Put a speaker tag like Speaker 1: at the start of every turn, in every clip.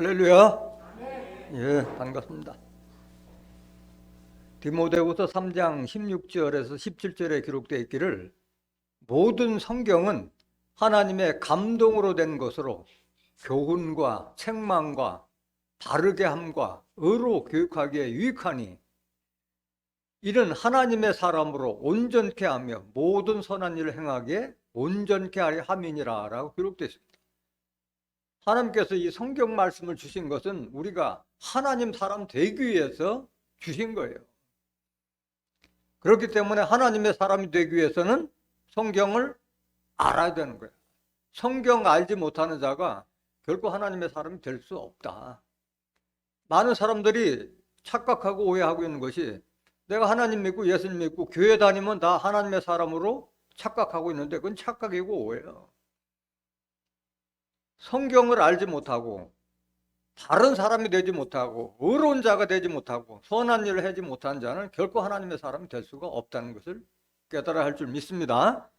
Speaker 1: 할렐루야. 예, 반갑습니다. 디모데후서 3장 16절에서 17절에 기록되어 있기를 모든 성경은 하나님의 감동으로 된 것으로 교훈과 책망과 바르게 함과 의로 교육하기에 유익하니 이는 하나님의 사람으로 온전케 하며 모든 선한 일을 행하기에 온전케 하려 함이니라 라고 기록되어 있습니다. 하나님께서 이 성경 말씀을 주신 것은 우리가 하나님 사람 되기 위해서 주신 거예요. 그렇기 때문에 하나님의 사람이 되기 위해서는 성경을 알아야 되는 거예요. 성경 알지 못하는 자가 결코 하나님의 사람이 될 수 없다. 많은 사람들이 착각하고 오해하고 있는 것이 내가 하나님 믿고 예수님 믿고 교회 다니면 다 하나님의 사람으로 착각하고 있는데 그건 착각이고 오해예요. 성경을 알지 못하고 다른 사람이 되지 못하고 의로운 자가 되지 못하고 선한 일을 하지 못한 자는 결코 하나님의 사람이 될 수가 없다는 것을 깨달아야 할 줄 믿습니다.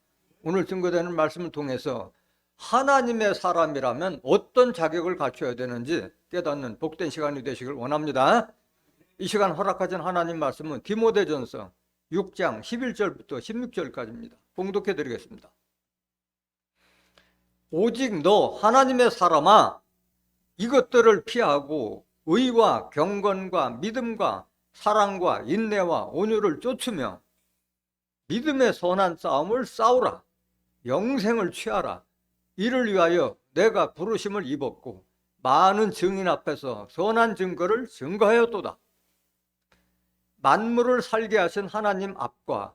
Speaker 1: 오늘 증거되는 말씀을 통해서 하나님의 사람이라면 어떤 자격을 갖춰야 되는지 깨닫는 복된 시간이 되시길 원합니다. 이 시간 허락하신 하나님 말씀은 디모데전서 6장 11절부터 16절까지입니다. 봉독해 드리겠습니다. 오직 너 하나님의 사람아 이것들을 피하고 의와 경건과 믿음과 사랑과 인내와 온유를 쫓으며 믿음의 선한 싸움을 싸우라. 영생을 취하라. 이를 위하여 내가 부르심을 입었고 많은 증인 앞에서 선한 증거를 증거하였도다. 만물을 살게 하신 하나님 앞과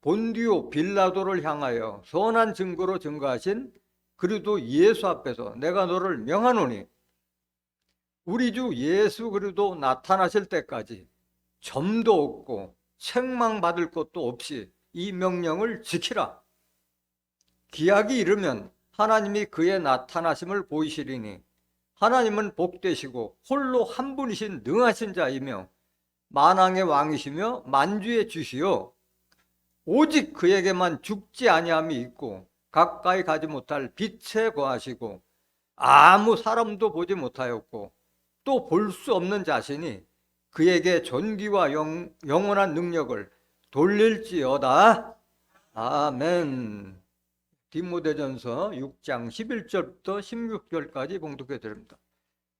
Speaker 1: 본디오 빌라도를 향하여 선한 증거로 증거하신 그리스도 예수 앞에서 내가 너를 명하노니 우리 주 예수 그리스도 나타나실 때까지 점도 없고 책망받을 것도 없이 이 명령을 지키라. 기약이 이르면 하나님이 그의 나타나심을 보이시리니 하나님은 복되시고 홀로 한 분이신 능하신 자이며 만왕의 왕이시며 만주의 주시요 오직 그에게만 죽지 아니함이 있고 가까이 가지 못할 빛에 거하시고 아무 사람도 보지 못하였고 또 볼 수 없는 자신이 그에게 존귀와 영원한 능력을 돌릴지어다. 아멘. 디모데전서 6장 11절부터 16절까지 봉독해 드립니다.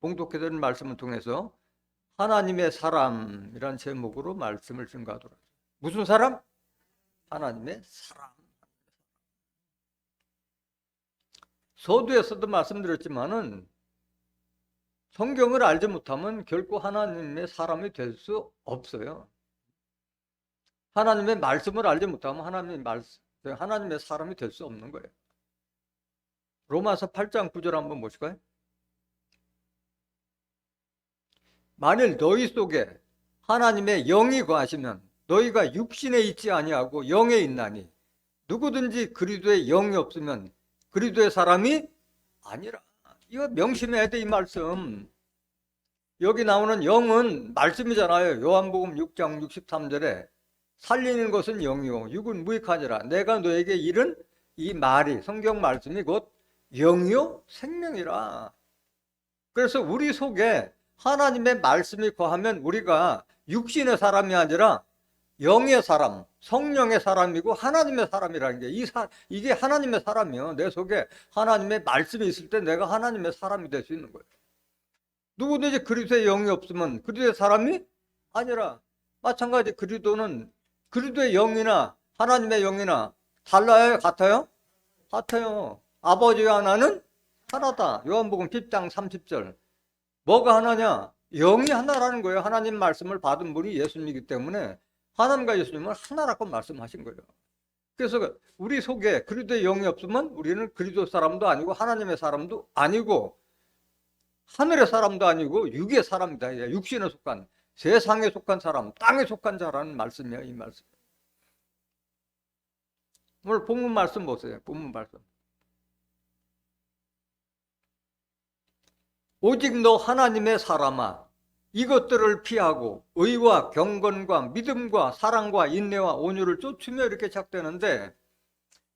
Speaker 1: 봉독해 드린 말씀을 통해서 하나님의 사람이란 제목으로 말씀을 증거하도록 하죠. 무슨 사람? 하나님의 사람. 서두에서도 말씀드렸지만은 성경을 알지 못하면 결코 하나님의 사람이 될 수 없어요. 하나님의 말씀을 알지 못하면 하나님의 사람이 될 수 없는 거예요. 로마서 8장 9절 한번 보실까요? 만일 너희 속에 하나님의 영이 거하시면 너희가 육신에 있지 아니하고 영에 있나니 누구든지 그리스도의 영이 없으면 그리스도의 사람이 아니라. 이거 명심해야 돼, 이 말씀. 여기 나오는 영은 말씀이잖아요. 요한복음 6장 63절에 살리는 것은 영이요 육은 무익하니라. 내가 너에게 이른 이 말이, 성경 말씀이 곧 영이요 생명이라. 그래서 우리 속에 하나님의 말씀이 거하면 우리가 육신의 사람이 아니라 영의 사람, 성령의 사람이고 하나님의 사람이라는 게 이게 하나님의 사람이요. 내 속에 하나님의 말씀이 있을 때 내가 하나님의 사람이 될 수 있는 거예요. 누구든지 그리스도의 영이 없으면 그리스도의 사람이 아니라. 마찬가지 그리스도는 그리스도의 영이나 하나님의 영이나 달라요? 같아요? 같아요. 아버지와 하나는 하나다. 요한복음 10장 30절. 뭐가 하나냐? 영이 하나라는 거예요. 하나님 말씀을 받은 분이 예수님이기 때문에 하나님과 예수님은 하나라고 말씀하신 거예요. 그래서 우리 속에 그리스도의 영이 없으면 우리는 그리스도 사람도 아니고 하나님의 사람도 아니고 하늘의 사람도 아니고 육의 사람이다. 육신에 속한, 세상에 속한 사람, 땅에 속한 자라는 말씀이에요. 이 말씀. 오늘 본문 말씀 보세요. 본문 말씀. 오직 너 하나님의 사람아 이것들을 피하고 의와 경건과 믿음과 사랑과 인내와 온유를 쫓으며 이렇게 시작되는데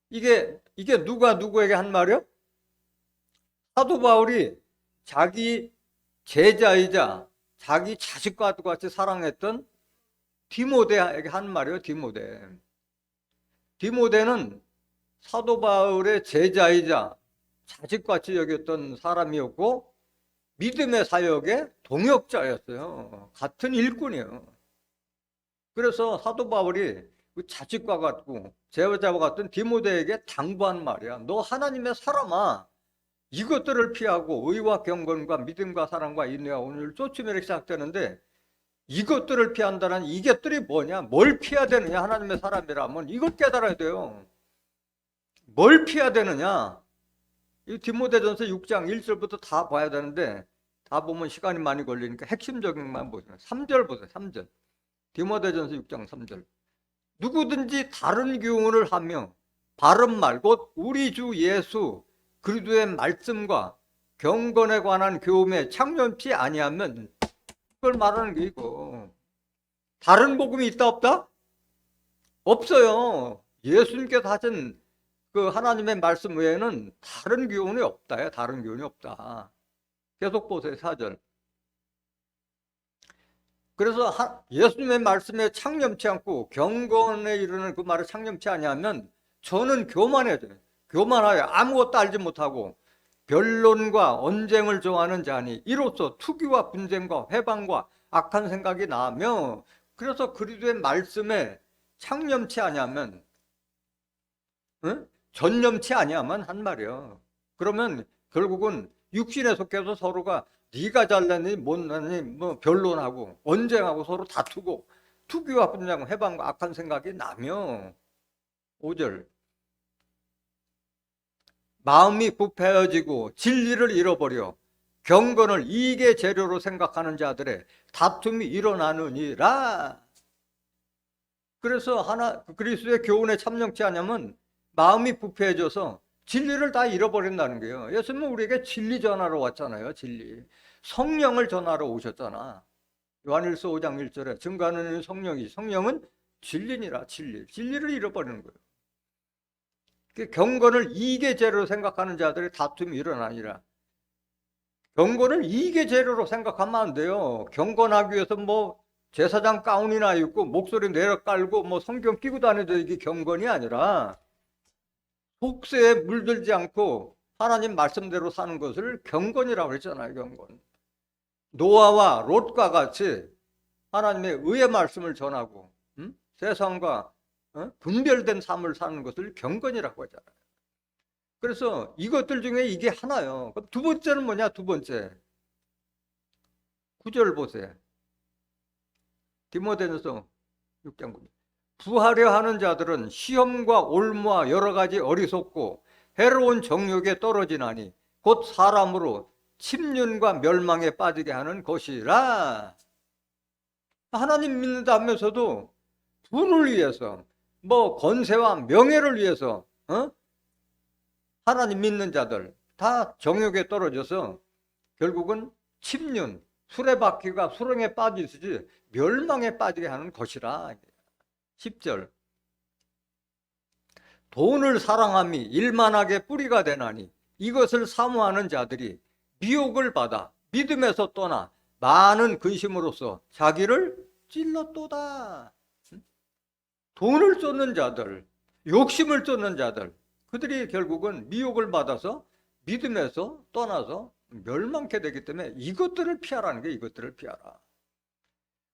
Speaker 1: 이게 누가 누구에게 한 말이요? 사도 바울이 자기 제자이자 자기 자식과도 같이 사랑했던 디모데에게 한 말이에요. 디모데는 사도 바울의 제자이자 자식같이 여겼던 사람이었고 믿음의 사역의 동역자였어요. 같은 일꾼이에요. 그래서 사도 바울이 그 자식과 같고 제자와 같은 디모데에게 당부한 말이야. 너 하나님의 사람아, 이것들을 피하고 의와 경건과 믿음과 사랑과 인내와 온유를 쫓으면 시작되는데, 이것들을 피한다는 이것들이 뭐냐? 뭘 피해야 되느냐? 하나님의 사람이라면 이걸 깨달아야 돼요. 뭘 피해야 되느냐? 이 디모데전서 6장 1절부터 다 봐야 되는데 다 보면 시간이 많이 걸리니까 핵심적인 것만 보세요. 3절 보세요. 3절. 디모데전서 6장 3절. 누구든지 다른 교훈을 하며 바른 말, 곧 우리 주 예수 그리스도의 말씀과 경건에 관한 교훈에 창념치 아니하면, 그걸 말하는 게 이거. 다른 복음이 있다 없다? 없어요. 예수님께서 하신 그 하나님의 말씀 외에는 다른 교훈이 없다요. 다른 교훈이 없다. 계속 보세요. 4절. 그래서 예수님의 말씀에 창념치 않고 경건에 이르는 그 말에 창념치 아니하면 저는 교만해져요. 교만하여 아무것도 알지 못하고 변론과 언쟁을 좋아하는 자니 이로써 투기와 분쟁과 회방과 악한 생각이 나며, 그래서 그리스도의 말씀에 창념치 아니하면, 응? 전념치 아니하면 한 말이에요. 그러면 결국은 육신에 속해서 서로가 네가 잘났니 못났니 뭐 변론하고 언쟁하고 서로 다투고 투기와 분쟁 회방과 악한 생각이 나며. 5절. 마음이 부패해지고 진리를 잃어버려 경건을 이익의 재료로 생각하는 자들의 다툼이 일어나느니라. 그래서 그리스도의 교훈에 참여치 않으면 마음이 부패해져서 진리를 다 잃어버린다는 거예요. 예수님은 우리에게 진리 전하러 왔잖아요. 진리. 성령을 전하러 오셨잖아. 요한일서 5장 1절에 증거하는 성령이, 성령은 진리니라. 진리를 잃어버리는 거예요. 경건을 이익의 재료로 생각하는 자들의 다툼이 일어나니라. 경건을 이익의 재료로 생각하면 안 돼요. 경건하기 위해서 뭐 제사장 가운이나 입고 목소리 내려 깔고 뭐 성경 끼고 다니도 이게 경건이 아니라 속세에 물들지 않고 하나님 말씀대로 사는 것을 경건이라고 했잖아요. 경건. 노아와 롯과 같이 하나님의 의의 말씀을 전하고 세상과 분별된 삶을 사는 것을 경건이라고 하잖아요. 그래서 이것들 중에 이게 하나요. 그럼 두 번째는 뭐냐? 두 번째 9절 보세요. 디모데전서 6장 9절. 부하려 하는 자들은 시험과 올무와 여러 가지 어리석고 해로운 정욕에 떨어지나니 곧 사람으로 침륜과 멸망에 빠지게 하는 것이라. 하나님 믿는다면서도 돈을 위해서 뭐 권세와 명예를 위해서 하나님 믿는 자들 다 정욕에 떨어져서 결국은 침륜, 수레바퀴가 수렁에 빠지듯이 멸망에 빠지게 하는 것이라. 10절. 돈을 사랑함이 일만하게 뿌리가 되나니 이것을 사모하는 자들이 미혹을 받아 믿음에서 떠나 많은 근심으로써 자기를 찔렀도다. 돈을 쫓는 자들, 욕심을 쫓는 자들, 그들이 결국은 미혹을 받아서 믿음에서 떠나서 멸망케 되기 때문에 이것들을 피하라는 게, 이것들을 피하라.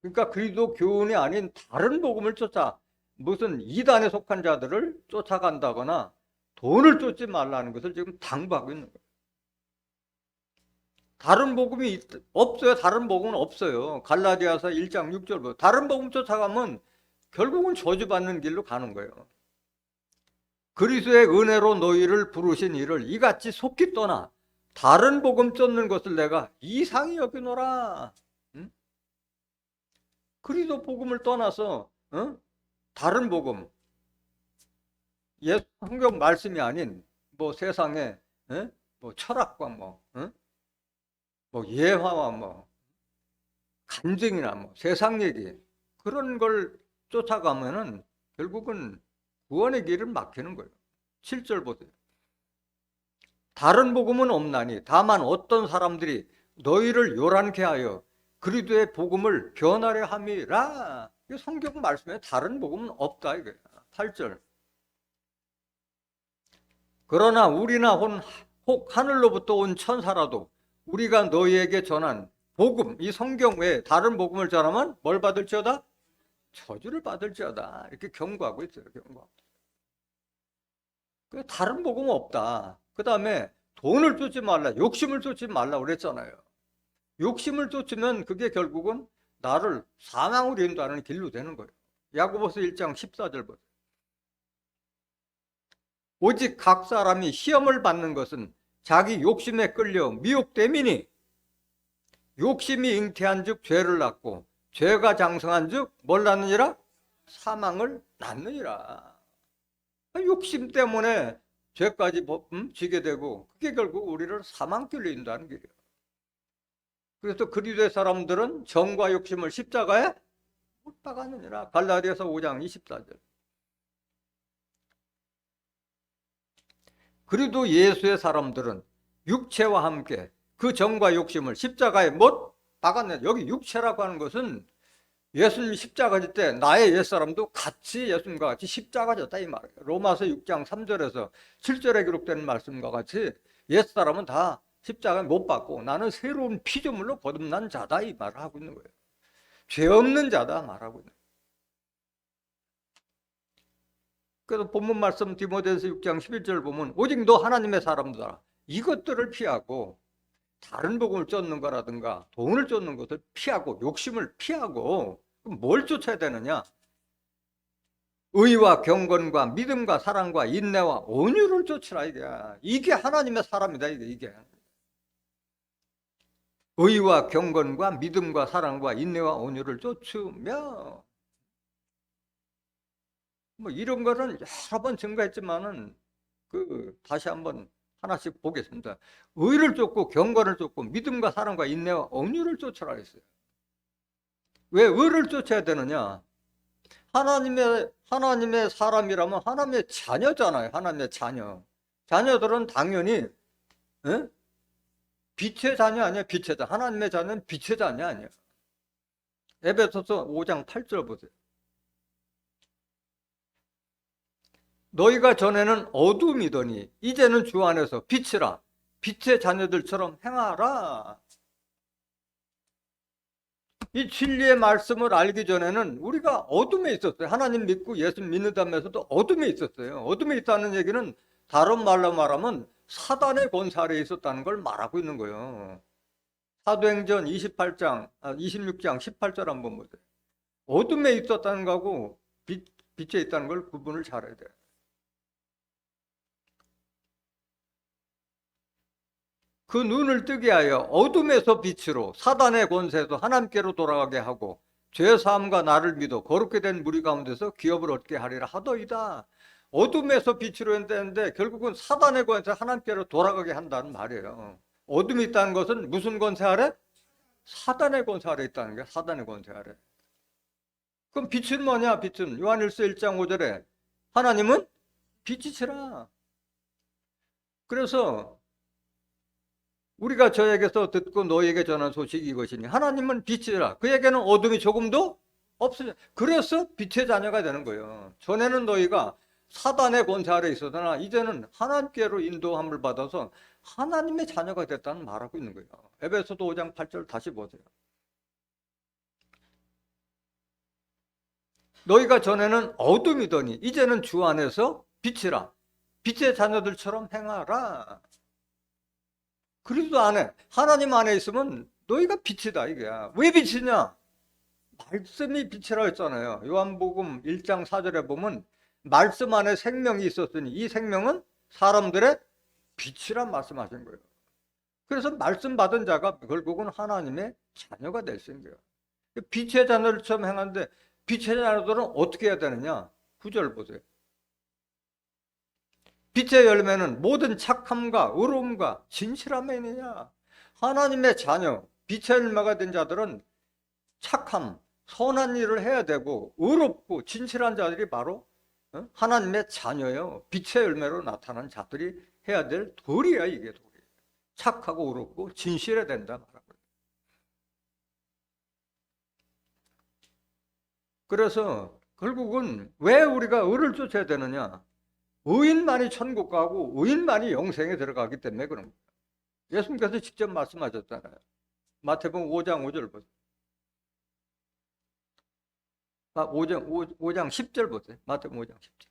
Speaker 1: 그러니까 그리스도 교훈이 아닌 다른 복음을 쫓아 무슨 이단에 속한 자들을 쫓아간다거나 돈을 쫓지 말라는 것을 지금 당부하고 있는 거예요. 다른 복음이 없어요. 다른 복음은 없어요. 갈라디아서 1장 6절. 다른 복음 쫓아가면 결국은 저주받는 길로 가는 거예요. 그리스도의 은혜로 너희를 부르신 이를 이같이 속히 떠나 다른 복음 쫓는 것을 내가 이상히 여기노라. 응? 그리스도 복음을 떠나서 다른 복음, 성경 말씀이 아닌 뭐 세상에 뭐 철학과 뭐 예화와 뭐 간증이나 뭐 세상 얘기, 그런 걸 쫓아가면은 결국은 구원의 길을 막히는 거예요. 7절 보세요. 다른 복음은 없나니 다만 어떤 사람들이 너희를 요란케 하여 그리스도의 복음을 변하려 함이라. 성경 말씀에 다른 복음은 없다 이거야. 8절. 그러나 우리나 혹 하늘로부터 온 천사라도 우리가 너희에게 전한 복음, 이 성경 외에 다른 복음을 전하면 뭘 받을지어다? 저주를 받을지어다. 이렇게 경고하고 있어요. 경고. 다른 복음은 없다. 그 다음에 돈을 쫓지 말라, 욕심을 쫓지 말라 그랬잖아요. 욕심을 쫓으면 그게 결국은 나를 사망으로 인도하는 길로 되는 거예요. 야고보서 1장 14절 보세요. 오직 각 사람이 시험을 받는 것은 자기 욕심에 끌려 미혹됨이니 욕심이 잉태한 즉 죄를 낳고 죄가 장성한 즉 뭘 낳느니라? 사망을 낳느니라. 욕심 때문에 죄까지 지게 되고 그게 결국 우리를 사망길로 인도하는 길이에요. 그래서 그리스도의 사람들은 정과 욕심을 십자가에 못 박았느니라. 갈라디아서 5장 24절. 그리도 예수의 사람들은 육체와 함께 그 정과 욕심을 십자가에 못 박았느니라. 여기 육체라고 하는 것은 예수님 십자가 질 때 나의 옛사람도 같이 예수님과 같이 십자가 졌다 이 말이에요. 로마서 6장 3절에서 7절에 기록되는 말씀과 같이 옛사람은 다 십자가에 못 박고 나는 새로운 피조물로 거듭난 자다 이 말을 하고 있는 거예요. 죄 없는 자다 말하고 있는 거예요. 그래서 본문 말씀 디모데서 6장 11절 보면 오직 너 하나님의 사람들아 이것들을 피하고 다른 복음을 쫓는 거라든가 돈을 쫓는 것을 피하고 욕심을 피하고 그럼 뭘 쫓아야 되느냐? 의와 경건과 믿음과 사랑과 인내와 온유를 쫓으라 이게 하나님의 사람이다 이게 의와 경건과 믿음과 사랑과 인내와 온유를 쫓으며 뭐 이런 거는 여러 번 증거했지만은 다시 한번 하나씩 보겠습니다. 의를 쫓고 경건을 쫓고 믿음과 사랑과 인내와 온유를 쫓으라 했어요. 왜 의를 쫓아야 되느냐? 하나님의 사람이라면 하나님의 자녀잖아요. 하나님의 자녀. 자녀들은 당연히 빛의 자녀 아니야. 빛의 자녀. 하나님의 자녀는 빛의 자녀 아니야. 에베소서 5장 8절 보세요. 너희가 전에는 어둠이더니 이제는 주 안에서 빛이라. 빛의 자녀들처럼 행하라. 이 진리의 말씀을 알기 전에는 우리가 어둠에 있었어요. 하나님 믿고 예수 믿는다면서도 어둠에 있었어요. 어둠에 있다는 얘기는 다른 말로 말하면 사단의 권세 아래에 있었다는 걸 말하고 있는 거예요. 사도행전 26장 18절 한번 보세요. 어둠에 있었다는 거하고 빛에 있다는 걸 구분을 잘해야 돼요. 그 눈을 뜨게 하여 어둠에서 빛으로 사단의 권세도 하나님께로 돌아가게 하고 죄사함과 나를 믿어 거룩게 된 무리 가운데서 기업을 얻게 하리라 하더이다. 어둠에서 빛으로 했는데 결국은 사단의 권세 하나님께로 돌아가게 한다는 말이에요. 어둠이 있다는 것은 무슨 권세 아래? 사단의 권세 아래 있다는 게 사단의 권세 아래. 그럼 빛은 뭐냐? 빛은 요한일서 1장 5절에 하나님은 빛이시라. 그래서 우리가 저에게서 듣고 너에게 전한 소식이 이것이니 하나님은 빛이라. 그에게는 어둠이 조금도 없으냐. 그래서 빛의 자녀가 되는 거예요. 전에는 너희가 사단의 권세 아래 있었으나 이제는 하나님께로 인도함을 받아서 하나님의 자녀가 됐다는 말하고 있는 거예요. 에베소서 5장 8절 다시 보세요. 너희가 전에는 어둠이더니 이제는 주 안에서 빛이라. 빛의 자녀들처럼 행하라. 그리스도 안에 하나님 안에 있으면 너희가 빛이다 이거야. 왜 빛이냐? 말씀이 빛이라고 했잖아요. 요한복음 1장 4절에 보면 말씀 안에 생명이 있었으니 이 생명은 사람들의 빛이란 말씀하신 거예요. 그래서 말씀 받은 자가 결국은 하나님의 자녀가 될 수 있는 거예요. 빛의 자녀들처럼 행하는데 빛의 자녀들은 어떻게 해야 되느냐? 9절 보세요. 빛의 열매는 모든 착함과 의로움과 진실함에 있느냐? 하나님의 자녀, 빛의 열매가 된 자들은 착함, 선한 일을 해야 되고 의롭고 진실한 자들이 바로 하나님의 자녀예요. 빛의 열매로 나타난 자들이 해야 될 도리야 이게 도리. 착하고 의롭고 진실해야 된다 말하고. 그래서 결국은 왜 우리가 의를 쫓아야 되느냐? 의인만이 천국 가고 의인만이 영생에 들어가기 때문에 그런 거예요. 예수님께서 직접 말씀하셨잖아요. 마태복음 5장 5절 보세요. 5장 10절 보세요. 마태복음 5장 10절.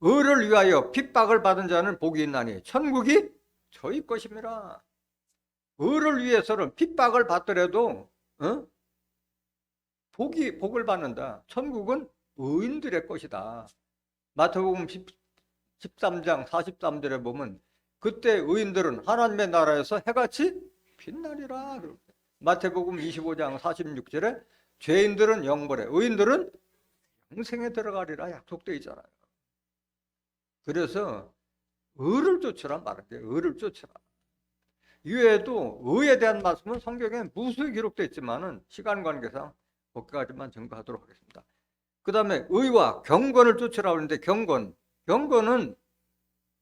Speaker 1: 의를 위하여 핍박을 받은 자는 복이 있나니 천국이 저희 것임이라. 의를 위해서는 핍박을 받더라도 복을 받는다. 천국은 의인들의 것이다. 마태복음 13장 43절에 보면 그때 의인들은 하나님의 나라에서 해같이 빛나리라. 마태복음 25장 46절에 죄인들은 영벌에 의인들은 영생에 들어가리라 약속되어 있잖아요. 그래서 의를 쫓으라 말하게. 의를 쫓으라. 이외에도 의에 대한 말씀은 성경에 무수히 기록되어 있지만은 시간 관계상 몇 가지만 증거하도록 하겠습니다. 그 다음에 의와 경건을 쫓으라 하는데 경건은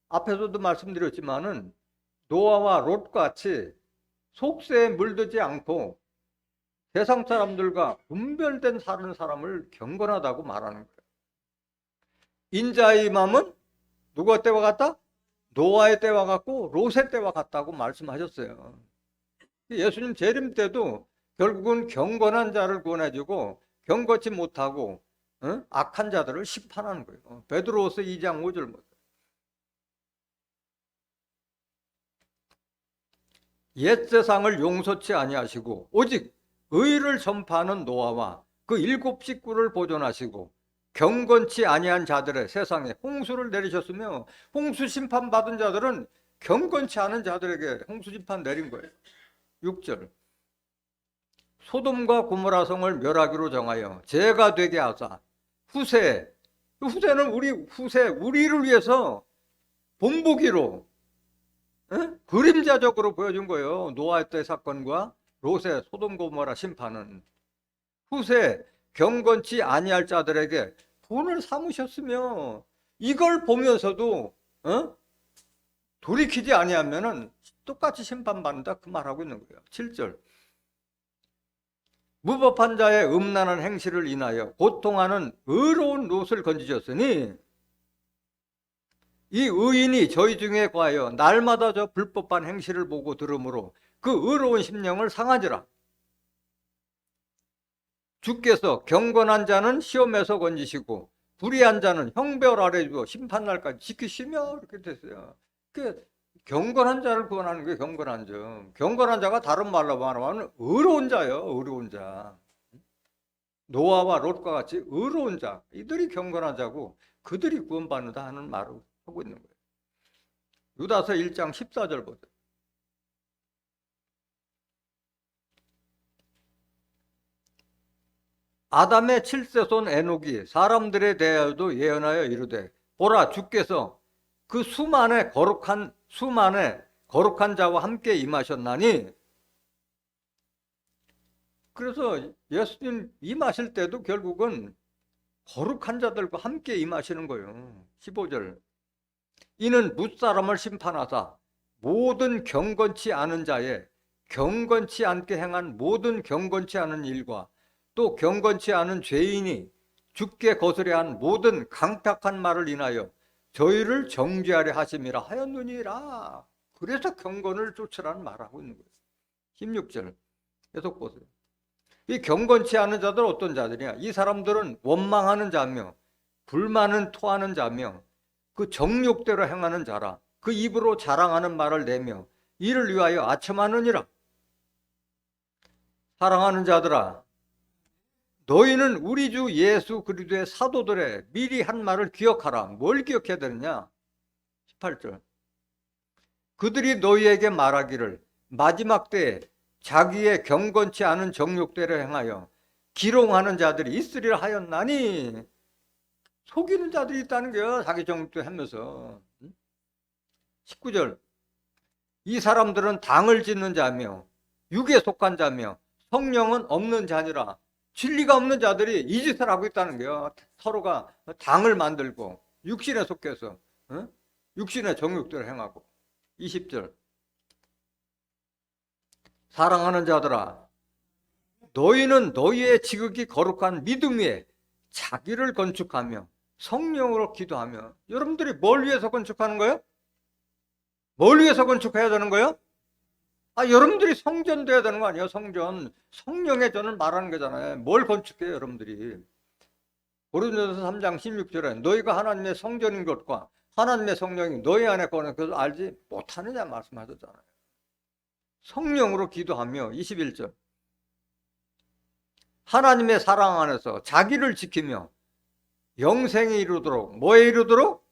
Speaker 1: 앞에서도 말씀드렸지만은 노아와 롯 같이 속세에 물들지 않고 세상 사람들과 분별된 사는 사람을 경건하다고 말하는 거예요. 인자의 마음은 누가 때와 같다? 노아의 때와 같고 롯의 때와 같다고 말씀하셨어요. 예수님 재림 때도 결국은 경건한 자를 구원해주고 경건치 못하고 악한 자들을 심판하는 거예요. 베드로후서 2장 5절 보세요. 옛 세상을 용서치 아니하시고 오직 의를 전파하는 노아와 그 7 식구를 보존하시고 경건치 아니한 자들의 세상에 홍수를 내리셨으며 홍수 심판 받은 자들은 경건치 않은 자들에게 홍수 심판 내린 거예요. 6절. 소돔과 고모라 성을 멸하기로 정하여 죄가 되게 하사 후세는 우리를 위해서 본보기로 그림자적으로 보여준 거예요. 노아 때 사건과 롯의 소돔 고모라 심판은 후세 경건치 아니할 자들에게 본을 삼으셨으며 이걸 보면서도 돌이키지 아니하면은 똑같이 심판받는다 그 말하고 있는 거예요. 7절. 무법한 자의 음란한 행실을 인하여 고통하는 의로운 롯을 건지셨으니 이 의인이 저희 중에 과하여 날마다 저 불법한 행실을 보고 들으므로 그 의로운 심령을 상하지라. 주께서 경건한 자는 시험에서 건지시고 불의한 자는 형벌 아래 두어 심판날까지 지키시며 이렇게 됐어요. 경건한 자를 구원하는 게 경건한 자. 경건한 자가 다른 말로 말하면 의로운 자예요. 의로운 자. 노아와 롯과 같이 의로운 자. 이들이 경건한 자고 그들이 구원받는다 하는 말을 하고 있는 거예요. 유다서 1장 14절 보세요. 아담의 7세손 에녹이 사람들에 대하여도 예언하여 이르되 보라 주께서 그 수만의 거룩한 자와 함께 임하셨나니. 그래서 예수님 임하실 때도 결국은 거룩한 자들과 함께 임하시는 거예요. 15절. 이는 무사람을 심판하사 모든 경건치 않은 자의 경건치 않게 행한 모든 경건치 않은 일과 또 경건치 않은 죄인이 주께 거스려한 모든 강탁한 말을 인하여 저희를 정죄하려 하심이라 하였느니라. 그래서 경건을 쫓으라는 말하고 있는 거예요. 16절 계속 보세요. 이 경건치 않은 자들은 어떤 자들이냐? 이 사람들은 원망하는 자며 불만은 토하는 자며 그 정욕대로 행하는 자라. 그 입으로 자랑하는 말을 내며 이를 위하여 아첨하느니라. 사랑하는 자들아, 너희는 우리 주 예수 그리스도의 사도들의 미리 한 말을 기억하라. 뭘 기억해야 되느냐? 18절. 그들이 너희에게 말하기를 마지막 때에 자기의 경건치 않은 정욕대로 행하여 기롱하는 자들이 있으리라 하였나니. 속이는 자들이 있다는 거예요. 자기 정욕대로 하면서. 19절. 이 사람들은 당을 짓는 자며 육에 속한 자며 성령은 없는 자니라. 진리가 없는 자들이 이 짓을 하고 있다는 거예요. 서로가 당을 만들고 육신에 속해서 육신의 정욕대로 행하고. 20절. 사랑하는 자들아, 너희는 너희의 지극히 거룩한 믿음 위에 자기를 건축하며 성령으로 기도하며. 여러분들이 뭘 위해서 건축하는 거예요? 뭘 위해서 건축해야 되는 거예요? 여러분들이 성전 돼야 되는 거 아니에요? 성전. 성령의 전을 말하는 거잖아요. 뭘 건축해요, 여러분들이? 고린도전서 3장 16절에 너희가 하나님의 성전인 것과 하나님의 성령이 너희 안에 거는 것을 알지 못하느냐 말씀하셨잖아요. 성령으로 기도하며. 21절 하나님의 사랑 안에서 자기를 지키며 영생에 이르도록. 뭐에 이르도록?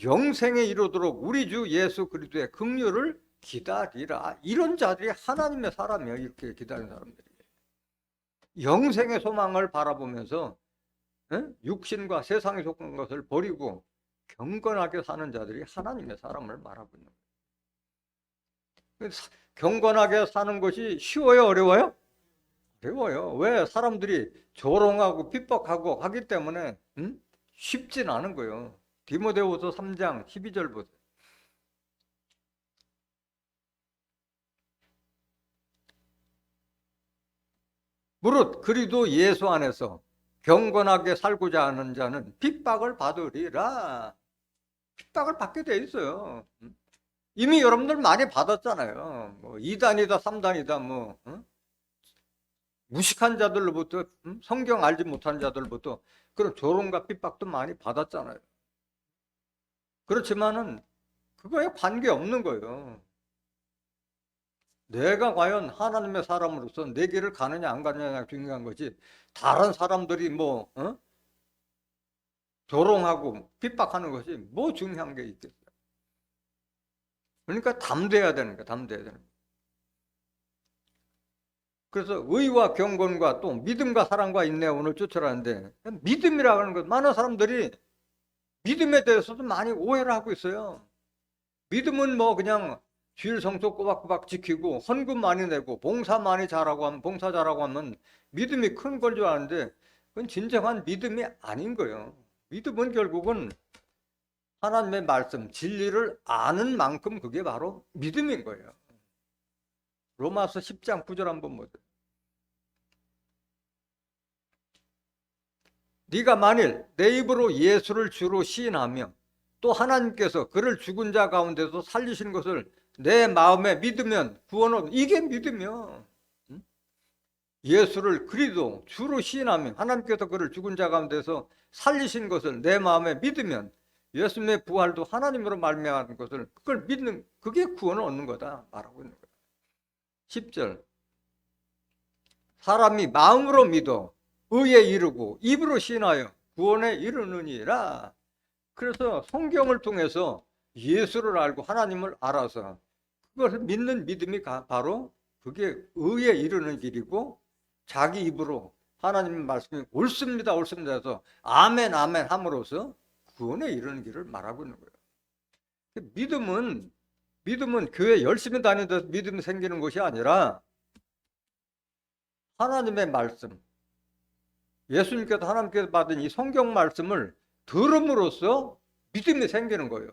Speaker 1: 영생에 이르도록 우리 주 예수 그리스도의 긍휼을 기다리라. 이런 자들이 하나님의 사람이에요. 이렇게 기다리는 사람들이. 영생의 소망을 바라보면서 육신과 세상에 속한 것을 버리고 경건하게 사는 자들이 하나님의 사람을 말하고 있는 거예요. 경건하게 사는 것이 쉬워요? 어려워요? 어려워요. 왜? 사람들이 조롱하고 핍박하고 하기 때문에 쉽진 않은 거예요. 디모데후서 3장 12절 보세요. 무릇 그리도 예수 안에서 경건하게 살고자 하는 자는 핍박을 받으리라. 핍박을 받게 돼 있어요. 이미 여러분들 많이 받았잖아요. 뭐 2단이다 3단이다 뭐 무식한 자들로부터 성경 알지 못하는 자들로부터 그런 조롱과 핍박도 많이 받았잖아요. 그렇지만은 그거에 관계없는 거예요. 내가 과연 하나님의 사람으로서 내 길을 가느냐 안 가느냐가 중요한 거지, 다른 사람들이 뭐 조롱하고 핍박하는 것이 뭐 중요한 게 있겠어요. 그러니까 담대해야 되는 거야. 담대해야 되는 거야. 그래서 의와 경건과 또 믿음과 사랑과 인내 오늘 쫓아라는데, 믿음이라고 하는 것, 많은 사람들이 믿음에 대해서도 많이 오해를 하고 있어요. 믿음은 뭐 그냥 주일 성수 꼬박꼬박 지키고 헌금 많이 내고 봉사 많이 잘하고 하면, 봉사 잘하고 하면 믿음이 큰 걸 줄 아는데 그건 진정한 믿음이 아닌 거예요. 믿음은 결국은 하나님의 말씀, 진리를 아는 만큼 그게 바로 믿음인 거예요. 로마서 10장 9절 한번 보세요. 네가 만일 내 입으로 예수를 주로 시인하며 또 하나님께서 그를 죽은 자 가운데서 살리신 것을 내 마음에 믿으면 구원은. 이게 믿음이요. 예수를 그리스도 주로 시인하며 하나님께서 그를 죽은 자 가운데서 살리신 것을 내 마음에 믿으면 예수님의 부활도 하나님으로 말미암은 것을, 그걸 믿는, 그게 구원을 얻는 거다 말하고 있는 거예요. 10절 사람이 마음으로 믿어 의에 이르고 입으로 시인하여 구원에 이르느니라. 그래서 성경을 통해서 예수를 알고 하나님을 알아서 그것을 믿는 믿음이 바로 그게 의에 이르는 길이고, 자기 입으로 하나님의 말씀이 옳습니다 옳습니다 해서 아멘 아멘 함으로써 구원에 이르는 길을 말하고 있는 거예요. 믿음은 교회 열심히 다니면서 믿음이 생기는 것이 아니라 하나님의 말씀, 예수님께서 하나님께서 받은 이 성경 말씀을 들음으로써 믿음이 생기는 거예요.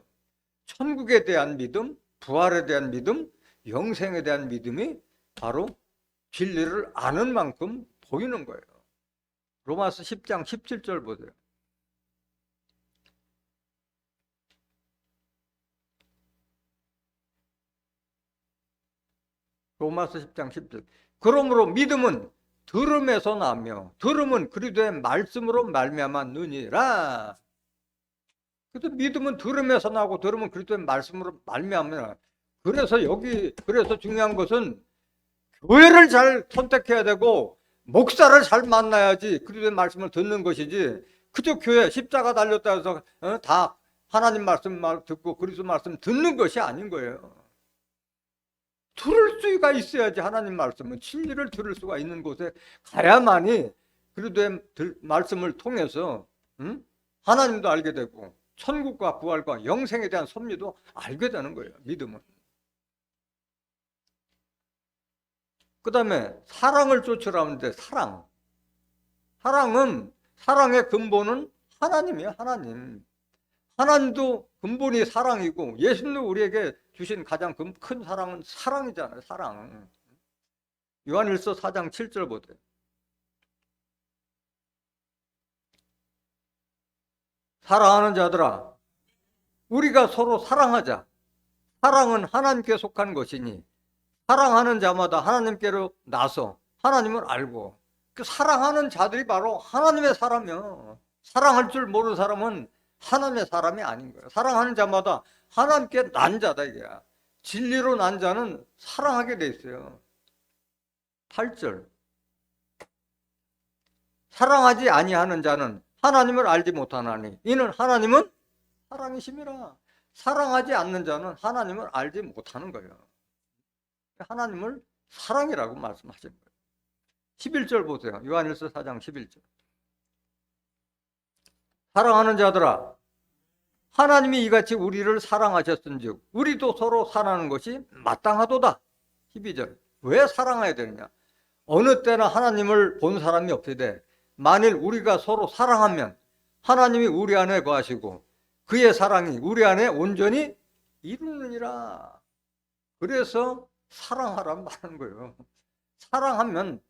Speaker 1: 천국에 대한 믿음, 부활에 대한 믿음, 영생에 대한 믿음이 바로 진리를 아는 만큼 보이는 거예요. 로마서 10장 17절 보세요. 로마서 10장 10절. 그러므로 믿음은 들음에서 나며 들음은 그리스도의 말씀으로 말미암았느니라. 그래서 믿음은 들음에서 나고 들음은 그리스도의 말씀으로 말미암느니라. 그래서 중요한 것은 교회를 잘 선택해야 되고 목사를 잘 만나야지 그리스도의 말씀을 듣는 것이지, 그저 교회 십자가 달렸다 해서 다 하나님 말씀 듣고 그리스도 말씀 듣는 것이 아닌 거예요. 들을 수가 있어야지. 하나님 말씀은 진리를 들을 수가 있는 곳에 가야만이 그리스도의 말씀을 통해서 하나님도 알게 되고 천국과 부활과 영생에 대한 섭리도 알게 되는 거예요. 믿음은. 그 다음에 사랑을 쫓으라는데, 사랑의 근본은 하나님이에요. 하나님도 근본이 사랑이고 예수님도 우리에게 주신 가장 큰 사랑은 사랑이잖아요. 사랑. 요한일서 4장 7절 보세요. 사랑하는 자들아, 우리가 서로 사랑하자. 사랑은 하나님께 속한 것이니 사랑하는 자마다 하나님께로 나서 하나님을 알고, 그 사랑하는 자들이 바로 하나님의 사람이요. 사랑할 줄 모르는 사람은 하나님의 사람이 아닌 거예요. 사랑하는 자마다 하나님께 난 자다 이게. 진리로 난 자는 사랑하게 돼 있어요. 8절. 사랑하지 아니하는 자는 하나님을 알지 못하나니 이는 하나님은 사랑이심이라. 사랑하지 않는 자는 하나님을 알지 못하는 거예요. 하나님을 사랑이라고 말씀하신 거예요. 11절 보세요. 요한일서 4장 11절. 사랑하는 자들아, 하나님이 이같이 우리를 사랑하셨은즉 우리도 서로 사랑하는 것이 마땅하도다. 12절. 왜 사랑해야 되느냐? 어느 때나 하나님을 본 사람이 없으되 만일 우리가 서로 사랑하면 하나님이 우리 안에 거하시고 그의 사랑이 우리 안에 온전히 이루느니라. 그래서 사랑하라고 말하는 거예요. 사랑하면,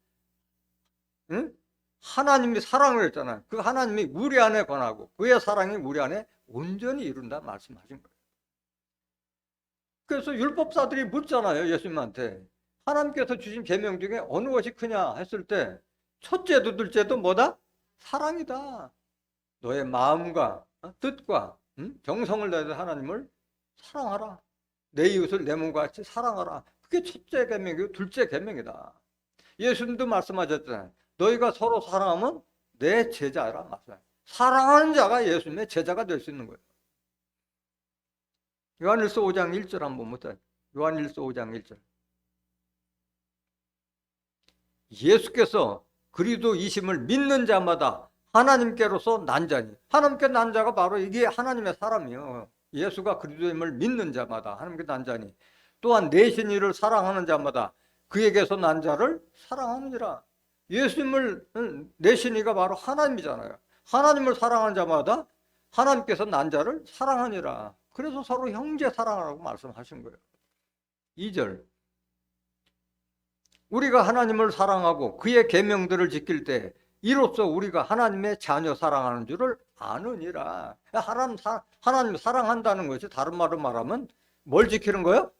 Speaker 1: 응? 하나님이 사랑을 했잖아요. 그 하나님이 우리 안에 권하고 그의 사랑이 우리 안에 온전히 이룬다 말씀하신 거예요. 그래서 율법사들이 묻잖아요. 예수님한테. 하나님께서 주신 계명 중에 어느 것이 크냐 했을 때 첫째도 둘째도 뭐다? 사랑이다. 너의 마음과 뜻과 정성을 다해서 하나님을 사랑하라. 내 이웃을 내 몸과 같이 사랑하라. 그게 첫째 계명이고 둘째 계명이다. 예수님도 말씀하셨잖아요. 너희가 서로 사랑하면 내 제자라 말씀하셨어요. 사랑하는 자가 예수님의 제자가 될 수 있는 거예요. 요한일서 5장 1절 한번 보세요. 요한일서 5장 1절. 예수께서 그리스도이심을 믿는 자마다 하나님께로서 난 자니, 하나님께 난 자가 바로 이게 하나님의 사람이요. 예수가 그리스도임을 믿는 자마다 하나님께 난 자니 또한 내신 이를 사랑하는 자마다 그에게서 난 자를 사랑하느니라. 예수님을 내신 이가 바로 하나님이잖아요. 하나님을 사랑하는 자마다 하나님께서 난 자를 사랑하니라. 그래서 서로 형제 사랑하라고 말씀하신 거예요. 2절. 우리가 하나님을 사랑하고 그의 계명들을 지킬 때 이로써 우리가 하나님의 자녀 사랑하는 줄을 아느니라. 하나님 사랑한다는 것이 다른 말로 말하면 뭘 지키는 거예요?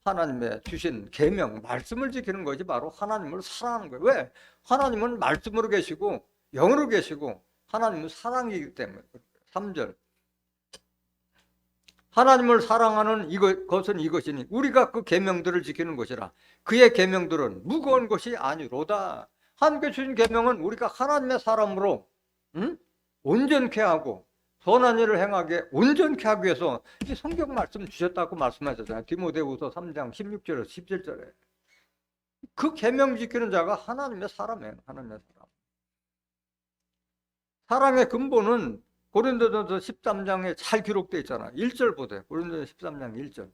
Speaker 1: 하나님의 주신 계명, 말씀을 지키는 것이 바로 하나님을 사랑하는 거예요. 왜? 하나님은 말씀으로 계시고 영으로 계시고 하나님은 사랑이기 때문에. 3절. 하나님을 사랑하는 것은 이것이니 우리가 그 계명들을 지키는 것이라. 그의 계명들은 무거운 것이 아니로다. 하나님께 주신 계명은 우리가 하나님의 사람으로 온전케 하고 선한 일을 행하게 온전케 하기 위해서 이 성경 말씀 주셨다고 말씀하셨잖아요. 디모데후서 3장 16절에서 17절에. 그 계명 지키는 자가 하나님의 사람이에요. 하나님의 사람. 사랑의 근본은 고린도전서 13장에 잘 기록되어 있잖아요. 1절 보세요. 고린도전서 13장 1절.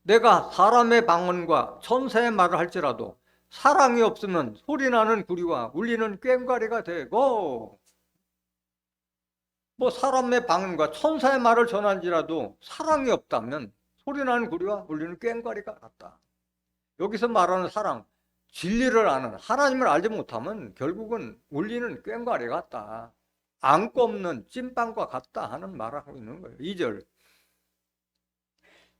Speaker 1: 내가 사람의 방언과 천사의 말을 할지라도 사랑이 없으면 소리나는 구리와 울리는 꽹과리가 되고, 뭐 사람의 방언과 천사의 말을 전할지라도 사랑이 없다면 소리나는 구리와 울리는 꽹과리가 같다. 여기서 말하는 사랑, 진리를 아는 하나님을 알지 못하면 결국은 울리는 꽹과리 같다. 안고 없는 찐빵과 같다 하는 말을 하고 있는 거예요. 2절.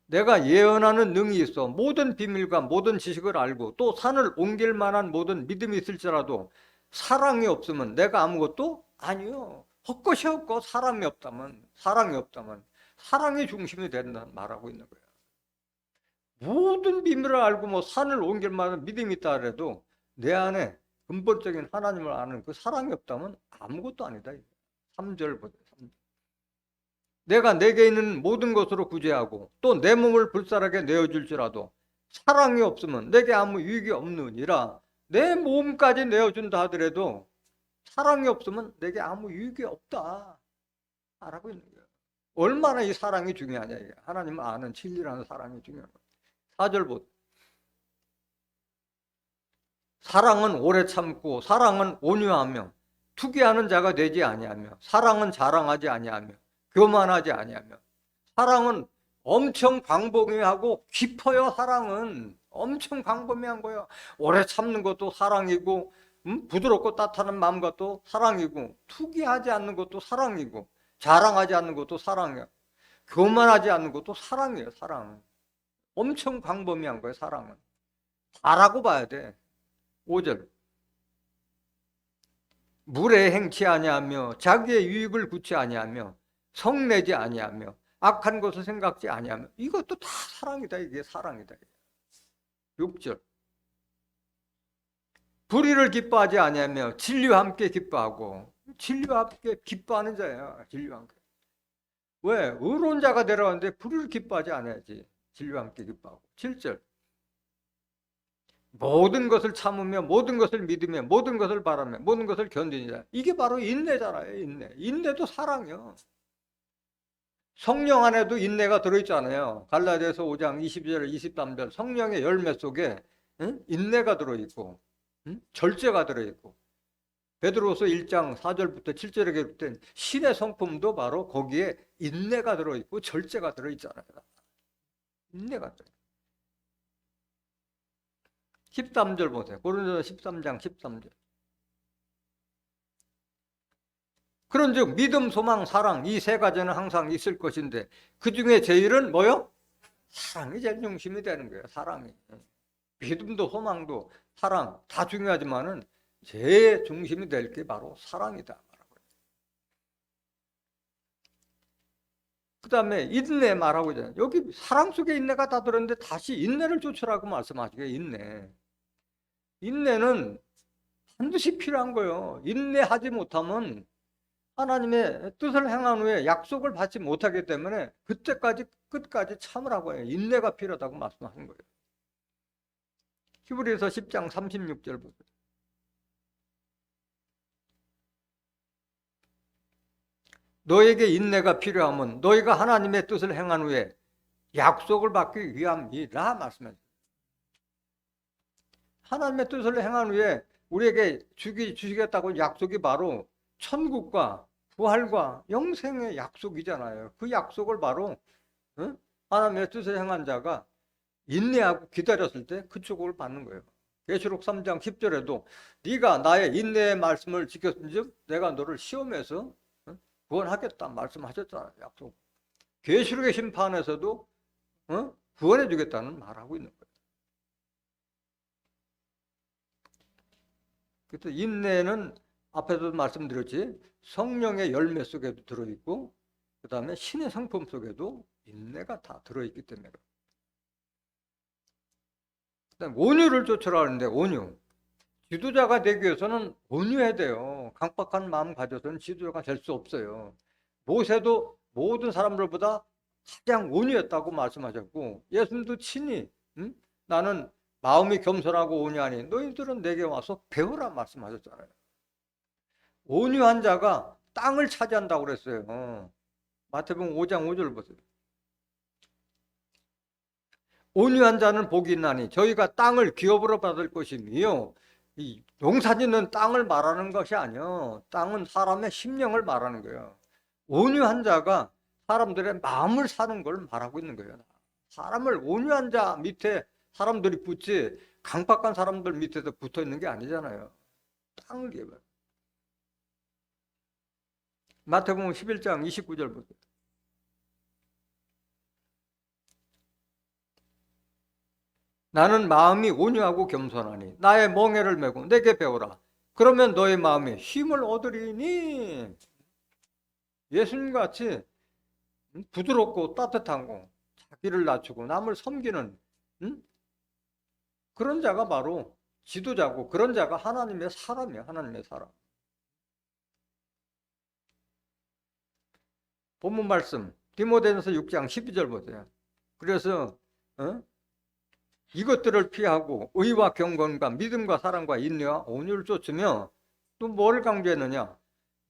Speaker 1: 내가 예언하는 능이 있어 모든 비밀과 모든 지식을 알고 또 산을 옮길 만한 모든 믿음이 있을지라도 사랑이 없으면 내가 아무것도 아니요. 헛것이 없고 사랑이 없다면 사랑이 중심이 된다는 말하고 있는 거예요. 모든 비밀을 알고 뭐 산을 옮길 만한 믿음이 있다 해도 내 안에 근본적인 하나님을 아는 그 사랑이 없다면 아무것도 아니다. 3절 보세요. 3절. 내가 내게 있는 모든 것으로 구제하고 또 내 몸을 불살하게 내어줄지라도 사랑이 없으면 내게 아무 유익이 없느니라. 내 몸까지 내어준다 하더라도 사랑이 없으면 내게 아무 유익이 없다 라고 있는 거예요. 얼마나 이 사랑이 중요하냐. 이게. 하나님을 아는 진리라는 사랑이 중요한 거예요. 4절 보세요. 사랑은 오래 참고 사랑은 온유하며 투기하는 자가 되지 아니하며 사랑은 자랑하지 아니하며 교만하지 아니하며. 사랑은 엄청 광범위하고 깊어요. 사랑은 엄청 광범위한 거예요. 오래 참는 것도 사랑이고 부드럽고 따뜻한 마음과 또 사랑이고, 투기하지 않는 것도 사랑이고, 자랑하지 않는 것도 사랑이야. 교만하지 않는 것도 사랑이에요. 사랑. 엄청 광범위한 거예요. 사랑은. 다라고 봐야 돼. 5절. 물에 행치 아니하며 자기의 유익을 구치 아니하며 성내지 아니하며 악한 것을 생각지 아니하며. 이것도 다 사랑이다. 이게 사랑이다. 6절. 불의를 기뻐하지 아니하며 진리와 함께 기뻐하고. 진리와 함께 기뻐하는 자야. 진리와 함께. 왜? 의로운 자가 내려왔는데 불의를 기뻐하지 않아야지. 진리와 함께 기뻐하고. 7절. 모든 것을 참으며 모든 것을 믿으며 모든 것을 바라며 모든 것을 견디는 자. 이게 바로 인내잖아요. 인내. 인내도 사랑이요. 성령 안에도 인내가 들어있잖아요. 갈라디아서 5장 22절 23절 성령의 열매 속에 인내가 들어있고 절제가 들어있고, 베드로서 1장 4절부터 7절에 기록된 신의 성품도 바로 거기에 인내가 들어있고 절제가 들어있잖아요. 인내가 들어있고. 13절 보세요. 고린도서 13장 13절. 그런즉 믿음, 소망, 사랑 이 세 가지는 항상 있을 것인데 그 중에 제일은 뭐요? 사랑이 제일 중심이 되는 거예요. 사랑이. 믿음도 소망도 사랑 다 중요하지만은 제일 중심이 될 게 바로 사랑이다. 그 다음에 인내 말하고 있잖아요. 여기 사랑 속에 인내가 다 들었는데 다시 인내를 쫓으라고 말씀하시게. 인내. 인내는 반드시 필요한 거예요. 인내하지 못하면 하나님의 뜻을 행한 후에 약속을 받지 못하기 때문에 그때까지 끝까지 참으라고 해요. 인내가 필요하다고 말씀하신 거예요. 히브리서 10장 36절 보세요. 너에게 인내가 필요하면 너희가 하나님의 뜻을 행한 후에 약속을 받기 위함이라 말씀하셨어요. 하나님의 뜻을 행한 후에 우리에게 주시겠다고 약속이 바로 천국과 부활과 영생의 약속이잖아요. 그 약속을 바로 하나님의 뜻을 행한 자가 인내하고 기다렸을 때 그 축복을 받는 거예요. 계시록 3장 10절에도 네가 나의 인내의 말씀을 지켰은즉 내가 너를 시험해서 구원하겠다 말씀하셨잖아요. 약속. 계시록의 심판에서도 구원해 주겠다는 말하고 있는 거예요. 그래서 인내는 앞에서도 말씀드렸지 성령의 열매 속에도 들어있고 그 다음에 신의 상품 속에도 인내가 다 들어있기 때문에. 그다음에 온유를 쫓으라 하는데 온유. 지도자가 되기 위해서는 온유해야 돼요. 강박한 마음 가져서는 지도자가 될 수 없어요. 모세도 모든 사람들보다 가장 온유했다고 말씀하셨고 예수님도 친히 나는 마음이 겸손하고 온유하니 너희들은 내게 와서 배우라 말씀하셨잖아요. 온유한 자가 땅을 차지한다고 그랬어요. 마태복음 5장 5절 보세요. 온유한 자는 복이 있나니 저희가 땅을 기업으로 받을 것이며 이 농사짓는 땅을 말하는 것이 아니요. 땅은 사람의 심령을 말하는 거예요. 온유한 자가 사람들의 마음을 사는 걸 말하고 있는 거예요. 사람을 온유한 자 밑에 사람들이 붙지 강박한 사람들 밑에서 붙어 있는 게 아니잖아요. 땅을 기업을. 마태복음 11장 29절 보세요. 나는 마음이 온유하고 겸손하니 나의 멍에를 메고 내게 배우라. 그러면 너의 마음이 힘을 얻으리니. 예수님같이 부드럽고 따뜻하고 자기를 낮추고 남을 섬기는 그런 자가 바로 지도자고 그런 자가 하나님의 사람이에요. 하나님의 사람. 본문 말씀 디모데전서 6장 12절 보세요. 그래서 이것들을 피하고 의와 경건과 믿음과 사랑과 인내와 온유를 쫓으며 또 뭘 강조했느냐?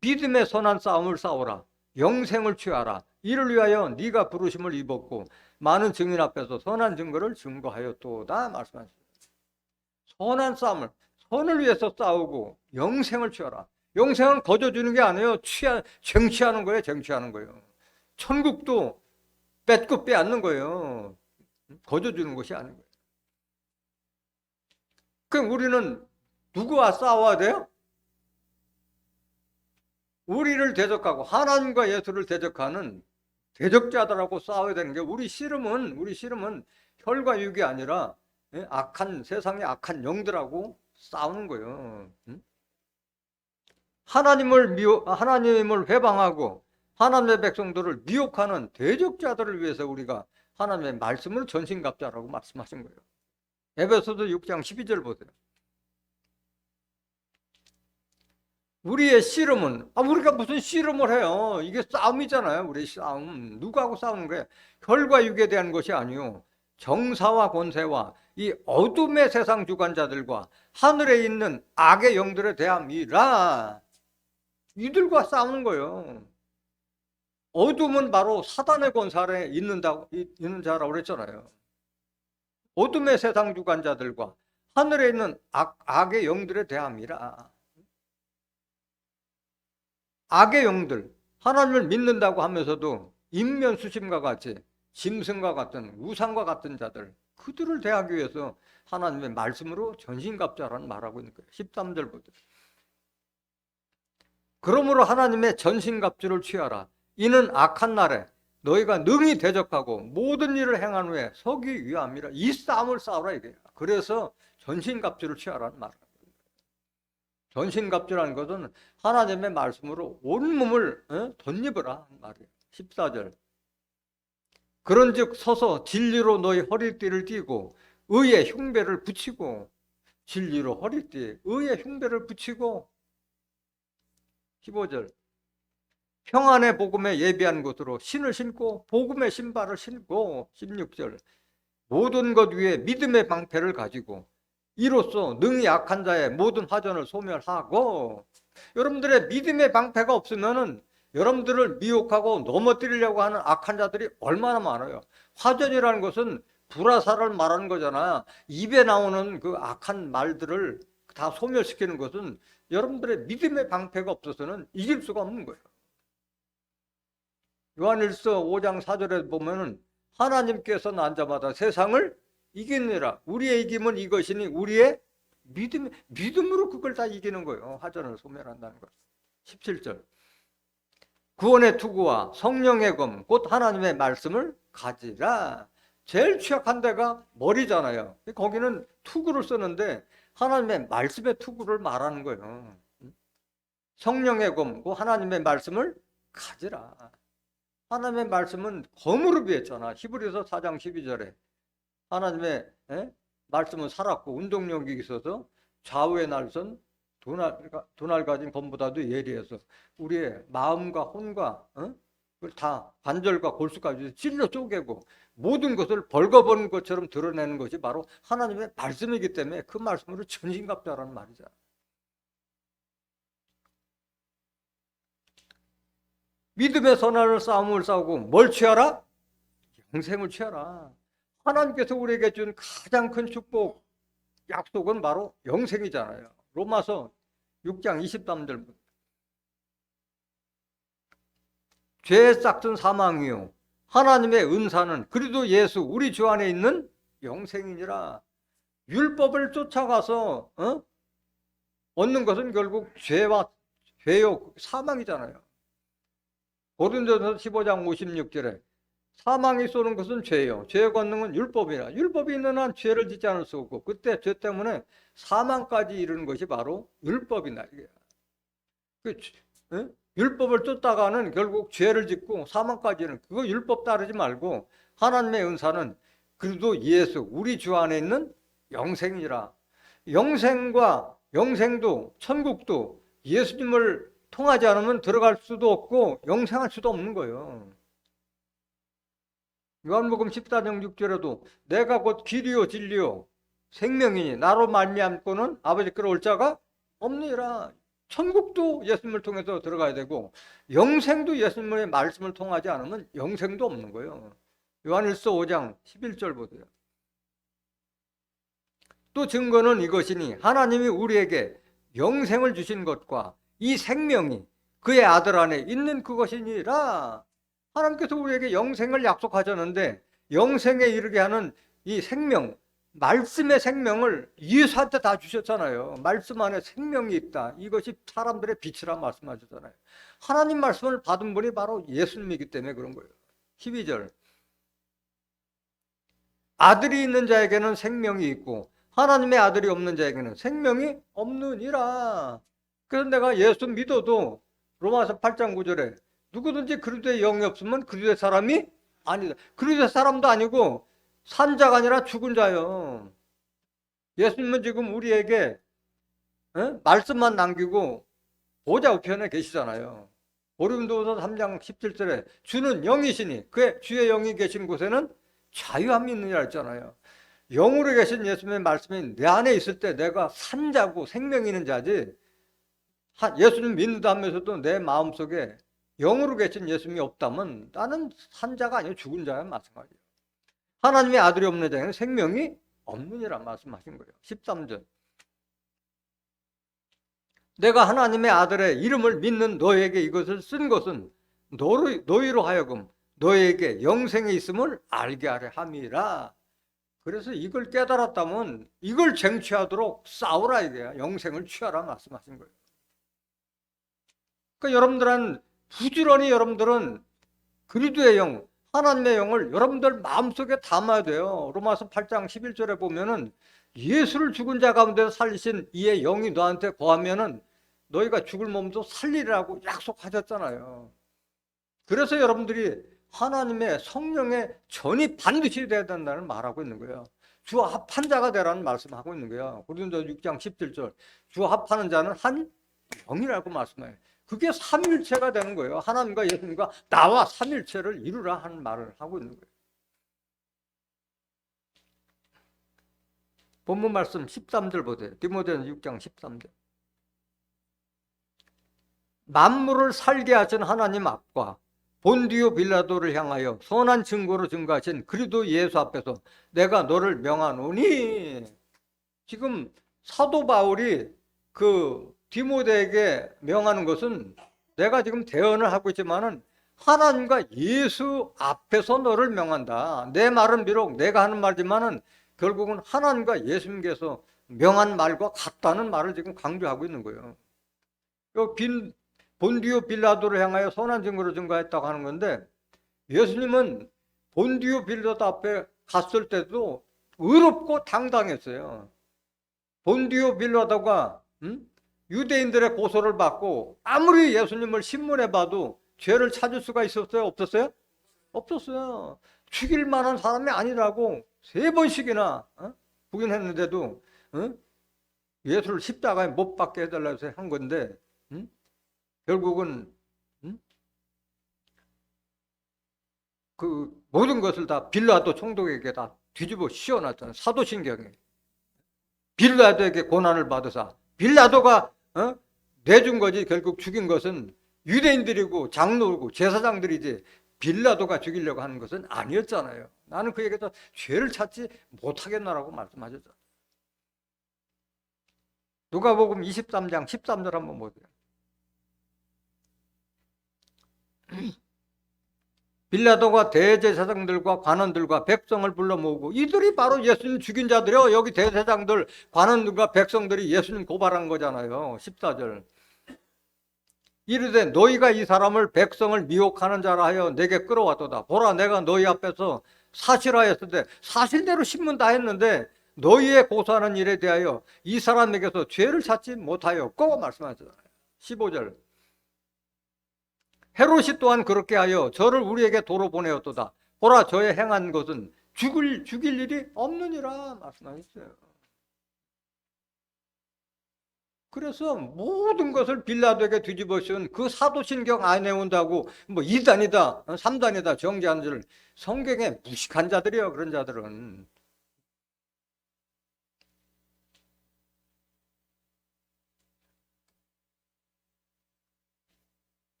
Speaker 1: 믿음의 선한 싸움을 싸우라. 영생을 취하라. 이를 위하여 네가 부르심을 입었고 많은 증인 앞에서 선한 증거를 증거하였도다 말씀하셨습니다. 선한 싸움을 선을 위해서 싸우고 영생을 취하라. 영생은 거저주는 게 아니에요. 쟁취하는 거예요. 쟁취하는 거예요. 천국도 뺏고 빼앗는 거예요. 거저주는 것이 아닌 거예요. 그럼 우리는 누구와 싸워야 돼요? 우리를 대적하고 하나님과 예수를 대적하는 대적자들하고 싸워야 되는 게 우리 씨름은 혈과 육이 아니라 악한 세상의 악한 영들하고 싸우는 거예요. 하나님을 회방하고 하나님의 백성들을 미혹하는 대적자들을 위해서 우리가 하나님의 말씀을 전신갑자라고 말씀하신 거예요. 에베소서 6장 12절 보세요. 우리의 씨름은 우리가 무슨 씨름을 해요? 이게 싸움이잖아요. 우리 싸움. 누구하고 싸우는 거예요? 혈과 육에 대한 것이 아니요, 정사와 권세와 이 어둠의 세상 주관자들과 하늘에 있는 악의 영들에 대함이라. 이들과 싸우는 거예요. 어둠은 바로 사단의 권세 아래 있는 자라고 그랬잖아요. 어둠의 세상 주관자들과 하늘에 있는 악의 영들에 대함이라. 악의 영들, 하나님을 믿는다고 하면서도 인면수심과 같이 짐승과 같은 우상과 같은 자들, 그들을 대하기 위해서 하나님의 말씀으로 전신갑자라는 말하고 있는 거예요. 13절 보세요. 그러므로 하나님의 전신갑주를 취하라. 이는 악한 날에 너희가 능히 대적하고 모든 일을 행한 후에 서기 위함이라. 이 싸움을 싸우라 이게. 그래서 전신갑주를 취하라는 말이에요. 전신갑주라는 것은 하나님의 말씀으로 온몸을 덧입으라 말이에요. 14절. 그런즉 서서 진리로 너희 허리띠를 띠고 의의 흉배를 붙이고, 진리로 허리띠에 의의 흉배를 붙이고. 15절. 평안의 복음에 예비한 것으로 신을 신고 복음의 신발을 신고. 16절. 모든 것 위에 믿음의 방패를 가지고 이로써 능히 악한 자의 모든 화전을 소멸하고. 여러분들의 믿음의 방패가 없으면은 여러분들을 미혹하고 넘어뜨리려고 하는 악한 자들이 얼마나 많아요. 화전이라는 것은 불화살을 말하는 거잖아. 입에 나오는 그 악한 말들을 다 소멸시키는 것은 여러분들의 믿음의 방패가 없어서는 이길 수가 없는 거예요. 요한일서 5장 4절에 보면은 하나님께서 난 자마다 세상을 이기느라. 우리의 이김은 이것이니 우리의 믿음으로 그걸 다 이기는 거예요. 화전을 소멸한다는 것. 17절. 구원의 투구와 성령의 검 곧 하나님의 말씀을 가지라. 제일 취약한 데가 머리잖아요. 거기는 투구를 쓰는데 하나님의 말씀의 투구를 말하는 거예요. 성령의 검 곧 하나님의 말씀을 가지라. 하나님의 말씀은 검으로 비했잖아. 히브리서 4장 12절에 하나님의 말씀은 살았고 운동력이 있어서 좌우의 날선 도날 가진 검보다도 예리해서 우리의 마음과 혼과 다 관절과 골수까지 찔러 쪼개고 모든 것을 벌거벗은 것처럼 드러내는 것이 바로 하나님의 말씀이기 때문에 그 말씀으로 전신갑자라는 말이잖아. 믿음의 선한 싸움을 싸우고 뭘 취하라? 영생을 취하라. 하나님께서 우리에게 준 가장 큰 축복, 약속은 바로 영생이잖아요. 로마서 6장 23절. 죄의 싹든 사망이요 하나님의 은사는 그리스도 예수 우리 주 안에 있는 영생이니라. 율법을 쫓아가서 얻는 것은 결국 죄요 사망이잖아요. 고린도전서 15장 56절에 사망이 쏘는 것은 죄요 죄의 권능은 율법이라. 율법이 있는 한 죄를 짓지 않을 수 없고 그때 죄 때문에 사망까지 이르는 것이 바로 율법이다. 율법을 쫓다가는 결국 죄를 짓고 사망까지는, 그거 율법 따르지 말고 하나님의 은사는 그래도 예수 우리 주 안에 있는 영생이라. 영생도 천국도 예수님을 통하지 않으면 들어갈 수도 없고 영생할 수도 없는 거예요. 요한복음 14장 6절에도 내가 곧 길이요 진리요 생명이니 나로 말미암고는 아버지께로 올 자가 없느니라. 천국도 예수님을 통해서 들어가야 되고 영생도 예수님의 말씀을 통하지 않으면 영생도 없는 거예요. 요한일서 5장 11절 보세요. 또 증거는 이것이니 하나님이 우리에게 영생을 주신 것과 이 생명이 그의 아들 안에 있는 그것이니라. 하나님께서 우리에게 영생을 약속하셨는데 영생에 이르게 하는 이 생명, 말씀의 생명을 예수한테 다 주셨잖아요. 말씀 안에 생명이 있다. 이것이 사람들의 빛이라 말씀하셨잖아요. 하나님 말씀을 받은 분이 바로 예수님이기 때문에 그런 거예요. 12절. 아들이 있는 자에게는 생명이 있고 하나님의 아들이 없는 자에게는 생명이 없느니라. 그래서 내가 예수 믿어도 로마서 8장 9절에 누구든지 그리스도의 영이 없으면 그리스도의 사람이 아니다. 그리스도의 사람도 아니고 산 자가 아니라 죽은 자요. 예수님은 지금 우리에게 말씀만 남기고 보좌 우편에 계시잖아요. 고린도후서 3장 17절에 주는 영이시니 그의 주의 영이 계신 곳에는 자유함이 있느니라 했잖아요. 영으로 계신 예수님의 말씀이 내 안에 있을 때 내가 산 자고 생명이 있는 자지, 예수님 믿는다 하면서도 내 마음속에 영으로 계신 예수님이 없다면 나는 산 자가 아니고 죽은 자와 마찬가지예요. 하나님의 아들이 없는 자에는 생명이 없느니라 말씀하신 거예요. 13절. 내가 하나님의 아들의 이름을 믿는 너에게 이것을 쓴 것은 너희로 하여금 너에게 영생이 있음을 알게 하려 함이라. 그래서 이걸 깨달았다면 이걸 쟁취하도록 싸우라 이게야. 영생을 취하라 말씀하신 거예요. 그러니까 여러분들은 그리스도의 영, 하나님의 영을 여러분들 마음속에 담아야 돼요. 로마서 8장 11절에 보면은 예수를 죽은 자 가운데 살리신 이의 영이 너한테 거하면은 너희가 죽을 몸도 살리라고 약속하셨잖아요. 그래서 여러분들이 하나님의 성령의 전이 반드시 돼야 된다는 말하고 있는 거예요. 주와 합한 자가 되라는 말씀하고 있는 거예요. 고린도서 6장 17절. 주와 합하는 자는 한 영이라고 말씀해요. 그게 삼일체가 되는 거예요. 하나님과 예수님과 나와 삼일체를 이루라 하는 말을 하고 있는 거예요. 본문 말씀 13절 보세요. 디모데전서 6장 13절. 만물을 살게 하신 하나님 앞과 본디오 빌라도를 향하여 선한 증거로 증거하신 그리스도 예수 앞에서 내가 너를 명하노니. 지금 사도 바울이 그 디모데에게 명하는 것은 내가 지금 대언을 하고 있지만은 하나님과 예수 앞에서 너를 명한다. 내 말은 비록 내가 하는 말이지만은 결국은 하나님과 예수님께서 명한 말과 같다는 말을 지금 강조하고 있는 거예요. 본디오 빌라도를 향하여 선한 증거로 증거했다고 하는 건데, 예수님은 본디오 빌라도 앞에 갔을 때도 의롭고 당당했어요. 본디오 빌라도가 유대인들의 고소를 받고 아무리 예수님을 신문해 봐도 죄를 찾을 수가 있었어요? 없었어요? 없었어요. 죽일 만한 사람이 아니라고 3번씩이나 부인했는데도 예수를 십자가에 못 박게 해달라고 한 건데, 결국은 그 모든 것을 다 빌라도 총독에게 다 뒤집어 씌워놨잖아요. 사도신경에. 빌라도에게 고난을 받으사 빌라도가 내준 거지. 결국 죽인 것은 유대인들이고 장로고 제사장들이지 빌라도가 죽이려고 하는 것은 아니었잖아요. 나는 그에게서 죄를 찾지 못하겠나라고 말씀하셨죠. 누가복음 23장 13절 한번 보세요. 빌라도가 대제사장들과 관원들과 백성을 불러 모으고, 이들이 바로 예수님 죽인 자들이요. 여기 대제사장들, 관원들과 백성들이 예수님 고발한 거잖아요. 14절. 이르되 너희가 이 사람을 백성을 미혹하는 자라 하여 내게 끌어왔도다. 보라, 내가 너희 앞에서 사실하였을 때 사실대로 신문 다 했는데 너희의 고소하는 일에 대하여 이 사람에게서 죄를 찾지 못하였고 말씀하셨잖아요. 15절. 헤롯이 또한 그렇게 하여 저를 우리에게 도로 보내었도다. 보라, 저의 행한 것은 죽일 일이 없느니라 말씀하셨어요. 그래서 모든 것을 빌라도에게 뒤집어 씌운 그 사도신경 안에 온다고 뭐 2단이다 3단이다 정죄하는 줄, 성경에 무식한 자들이요. 그런 자들은.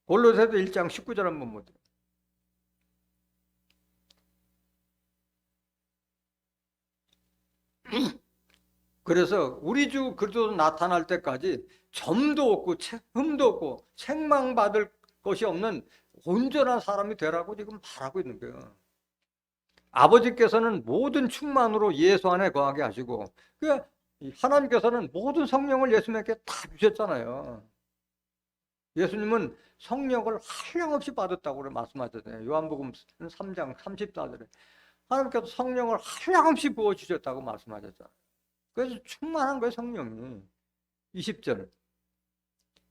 Speaker 1: 골로새서 1장 19절 한번 보세요. 그래서 우리 주 그리스도 나타날 때까지 점도 없고 흠도 없고 책망받을 것이 없는 온전한 사람이 되라고 지금 바라고 있는 거예요. 아버지께서는 모든 충만으로 예수 안에 거하게 하시고, 하나님께서는 모든 성령을 예수님께 다 주셨잖아요. 예수님은 성령을 한량없이 받았다고 말씀하셨잖아요. 요한복음 3장 34절에 하나님께서 성령을 한량없이 부어주셨다고 말씀하셨잖아요. 그래서 충만한 거예요, 성령이. 20절,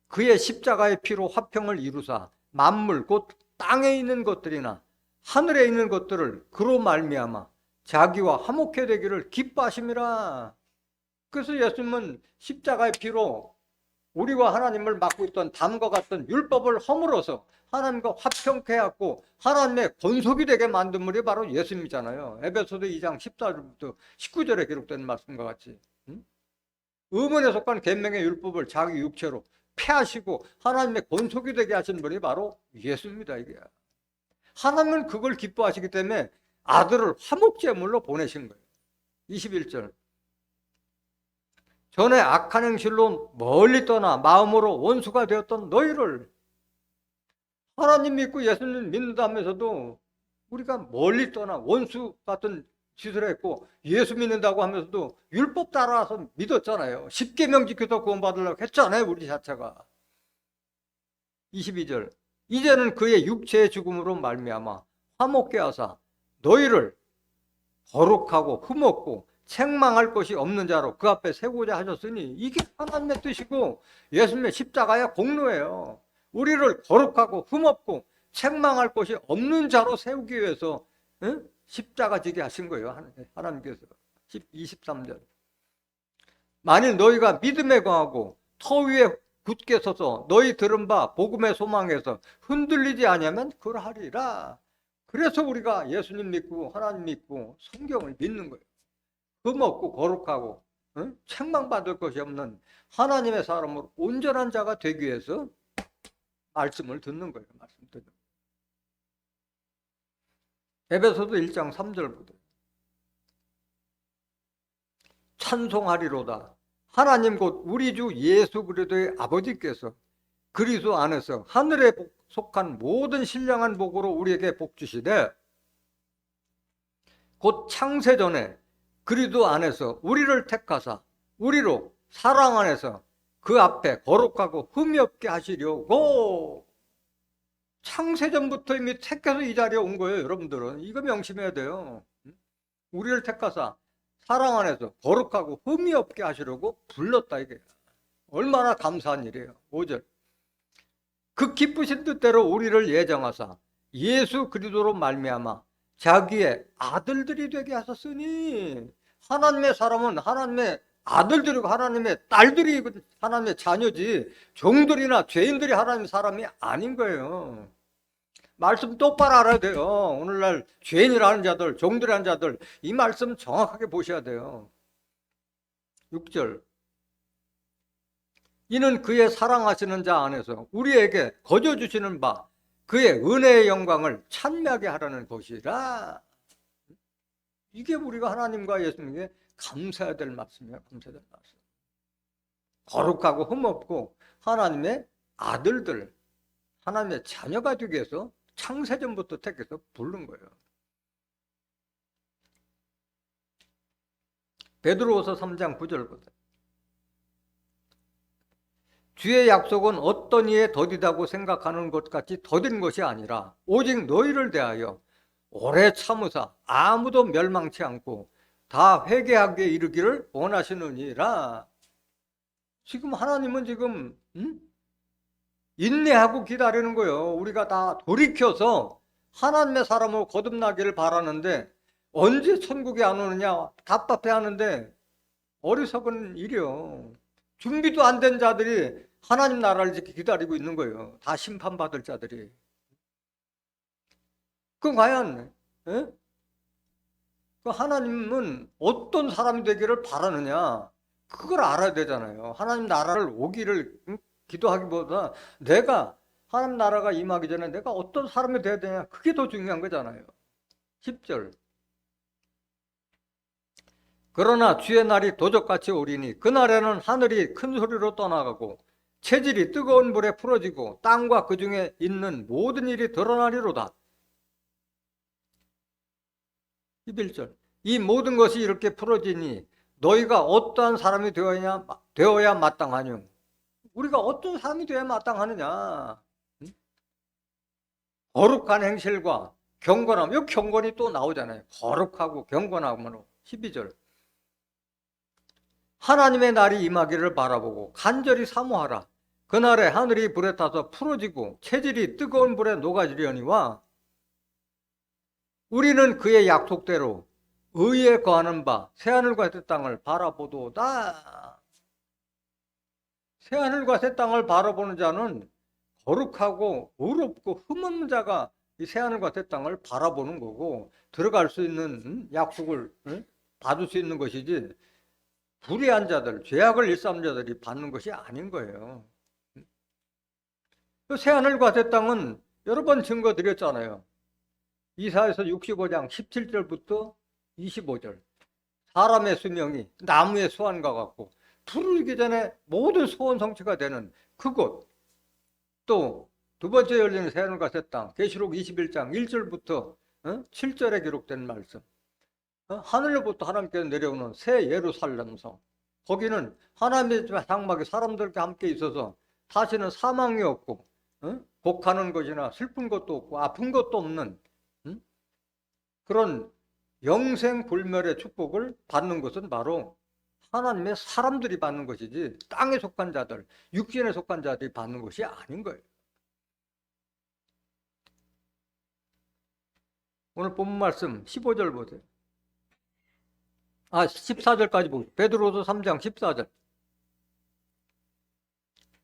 Speaker 1: 그의 십자가의 피로 화평을 이루사 만물 곧 땅에 있는 것들이나 하늘에 있는 것들을 그로 말미암아 자기와 화목해 되기를 기뻐하심이라. 그래서 예수님은 십자가의 피로 우리와 하나님을 막고 있던 담과 같은 율법을 허물어서 하나님과 화평케 하고 하나님의 권속이 되게 만든 분이 바로 예수님이잖아요. 에베소서 2장 14절부터 19절에 기록된 말씀과 같이 의문에 속한 계명의 율법을 자기 육체로 폐하시고 하나님의 권속이 되게 하신 분이 바로 예수입니다. 이게 하나님은 그걸 기뻐하시기 때문에 아들을 화목제물로 보내신 거예요. 21절, 전에 악한 행실로 멀리 떠나 마음으로 원수가 되었던 너희를, 하나님 믿고 예수님 믿는다면서도 우리가 멀리 떠나 원수 같은 짓을 했고, 예수 믿는다고 하면서도 율법 따라서 믿었잖아요. 십계명 지켜서 구원받으려고 했잖아요, 우리 자체가. 22절, 이제는 그의 육체의 죽음으로 말미암아 화목케 하사 너희를 거룩하고 흠없고 책망할 것이 없는 자로 그 앞에 세우고자 하셨으니, 이게 하나님의 뜻이고 예수님의 십자가의 공로예요. 우리를 거룩하고 흠없고 책망할 것이 없는 자로 세우기 위해서 십자가 지게 하신 거예요, 하나님께서. 23절, 만일 너희가 믿음에 거하고 터 위에 굳게 서서 너희 들은 바 복음의 소망에서 흔들리지 아니하면 그러하리라. 그래서 우리가 예수님 믿고 하나님 믿고 성경을 믿는 거예요. 흠없고 거룩하고 책망받을 것이 없는 하나님의 사람으로 온전한 자가 되기 위해서 말씀을 듣는 거예요. 말씀 듣는 거예요. 에베소서 1장 3절부터 찬송하리로다. 하나님 곧 우리 주 예수 그리스도의 아버지께서 그리스도 안에서 하늘에 속한 모든 신령한 복으로 우리에게 복 주시되, 곧 창세전에 그리스도 안에서 우리를 택하사 우리로 사랑 안에서 그 앞에 거룩하고 흠이 없게 하시려고. 창세전부터 이미 택해서 이 자리에 온 거예요. 여러분들은 이거 명심해야 돼요. 우리를 택하사 사랑 안에서 거룩하고 흠이 없게 하시려고 불렀다, 이게 얼마나 감사한 일이에요. 5절, 그 기쁘신 뜻대로 우리를 예정하사 예수 그리스도로 말미암아 자기의 아들들이 되게 하셨으니, 하나님의 사람은 하나님의 아들들이고 하나님의 딸들이 하나님의 자녀지 종들이나 죄인들이 하나님의 사람이 아닌 거예요. 말씀 똑바로 알아야 돼요. 오늘날 죄인이라는 자들, 종들이라는 자들, 이 말씀 정확하게 보셔야 돼요. 6절, 이는 그의 사랑하시는 자 안에서 우리에게 거저 주시는 바 그의 은혜의 영광을 찬미하게 하라는 것이라. 이게 우리가 하나님과 예수님에게 감사해야 될 말씀이에요. 감사해야 될 말씀. 거룩하고 흠없고 하나님의 아들들, 하나님의 자녀가 되기 위해서 창세전부터 택해서 부른 거예요. 베드로후서 3장 9절부터 주의 약속은 어떤 이에 더디다고 생각하는 것 같이 더딘 것이 아니라 오직 너희를 대하여 오래 참으사 아무도 멸망치 않고 다 회개하게 이르기를 원하시느니라. 지금 하나님은 지금 인내하고 기다리는 거예요. 우리가 다 돌이켜서 하나님의 사람으로 거듭나기를 바라는데 언제 천국이 안 오느냐 답답해하는데 어리석은 일이요. 준비도 안 된 자들이 하나님 나라를 기다리고 있는 거예요. 다 심판받을 자들이. 그럼 과연 그 하나님은 어떤 사람이 되기를 바라느냐, 그걸 알아야 되잖아요. 하나님 나라를 오기를 기도하기보다 내가 하나님 나라가 임하기 전에 내가 어떤 사람이 돼야 되냐, 그게 더 중요한 거잖아요. 10절, 그러나 주의 날이 도적같이 오리니 그날에는 하늘이 큰 소리로 떠나가고 체질이 뜨거운 불에 풀어지고 땅과 그 중에 있는 모든 일이 드러나리로다. 11절. 이 모든 것이 이렇게 풀어지니 너희가 어떠한 사람이 되어야 마땅하뇨. 우리가 어떤 사람이 되어야 마땅하느냐. 거룩한 행실과 경건함. 여기 경건이 또 나오잖아요. 거룩하고 경건함으로. 12절. 하나님의 날이 임하기를 바라보고 간절히 사모하라. 그날에 하늘이 불에 타서 풀어지고 체질이 뜨거운 불에 녹아지려니와 우리는 그의 약속대로 의에 거하는 바 새하늘과 새 땅을 바라보도다. 새하늘과 새 땅을 바라보는 자는 거룩하고 의롭고 흠없는 자가 이 새하늘과 새 땅을 바라보는 거고 들어갈 수 있는 약속을 받을 수 있는 것이지 불의한 자들, 죄악을 일삼는 자들이 받는 것이 아닌 거예요. 새하늘과 새 땅은 여러 번 증거 드렸잖아요. 이사야서 65장 17절부터 25절. 사람의 수명이 나무의 수완과 같고 불을 이기 전에 모든 소원 성취가 되는 그곳. 또 두 번째 열리는 새하늘과 새 땅. 계시록 21장 1절부터 7절에 기록된 말씀. 하늘로부터 하나님께서 내려오는 새 예루살렘성. 거기는 하나님의 장막이 사람들과 함께 있어서 다시는 사망이 없고 곡하는 것이나 슬픈 것도 없고 아픈 것도 없는 그런 영생불멸의 축복을 받는 것은 바로 하나님의 사람들이 받는 것이지 땅에 속한 자들, 육신에 속한 자들이 받는 것이 아닌 거예요. 오늘 본문 말씀 15절 보세요. 14절까지 보세요. 베드로서 3장 14절.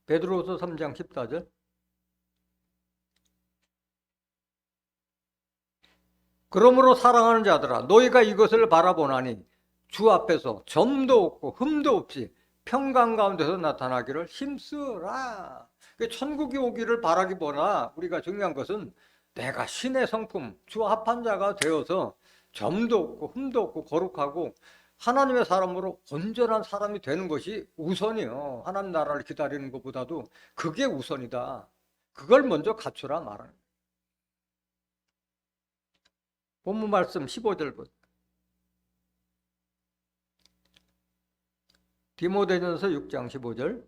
Speaker 1: 베드로서 3장 14절. 그러므로 사랑하는 자들아 너희가 이것을 바라보나니 주 앞에서 점도 없고 흠도 없이 평강 가운데서 나타나기를 힘쓰라. 천국이 오기를 바라기보다 우리가 중요한 것은 내가 신의 성품, 주 합한 자가 되어서 점도 없고 흠도 없고 거룩하고 하나님의 사람으로 온전한 사람이 되는 것이 우선이요. 하나님 나라를 기다리는 것보다도 그게 우선이다. 그걸 먼저 갖추라 말하는 거예요. 본문 말씀 15절부터. 디모데전서 6장 15절.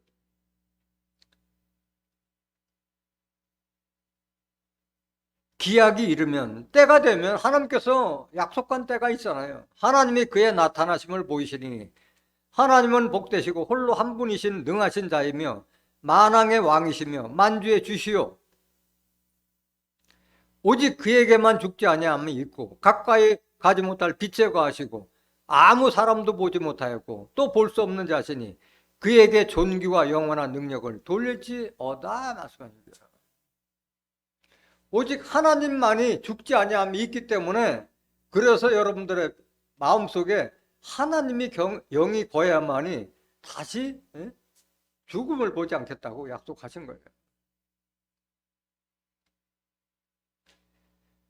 Speaker 1: 기약이 이르면 때가 되면 하나님께서 약속한 때가 있잖아요. 하나님이 그의 나타나심을 보이시니 하나님은 복되시고 홀로 한 분이신 능하신 자이며 만왕의 왕이시며 만주의 주시요 오직 그에게만 죽지 아니함이 있고 가까이 가지 못할 빛에 거하시고 아무 사람도 보지 못하였고 또 볼 수 없는 자신이 그에게 존귀와 영원한 능력을 돌릴지어다 말씀하십니다. 오직 하나님만이 죽지 아니함이 있기 때문에 그래서 여러분들의 마음속에 하나님이 영이 거야만이 다시 죽음을 보지 않겠다고 약속하신 거예요.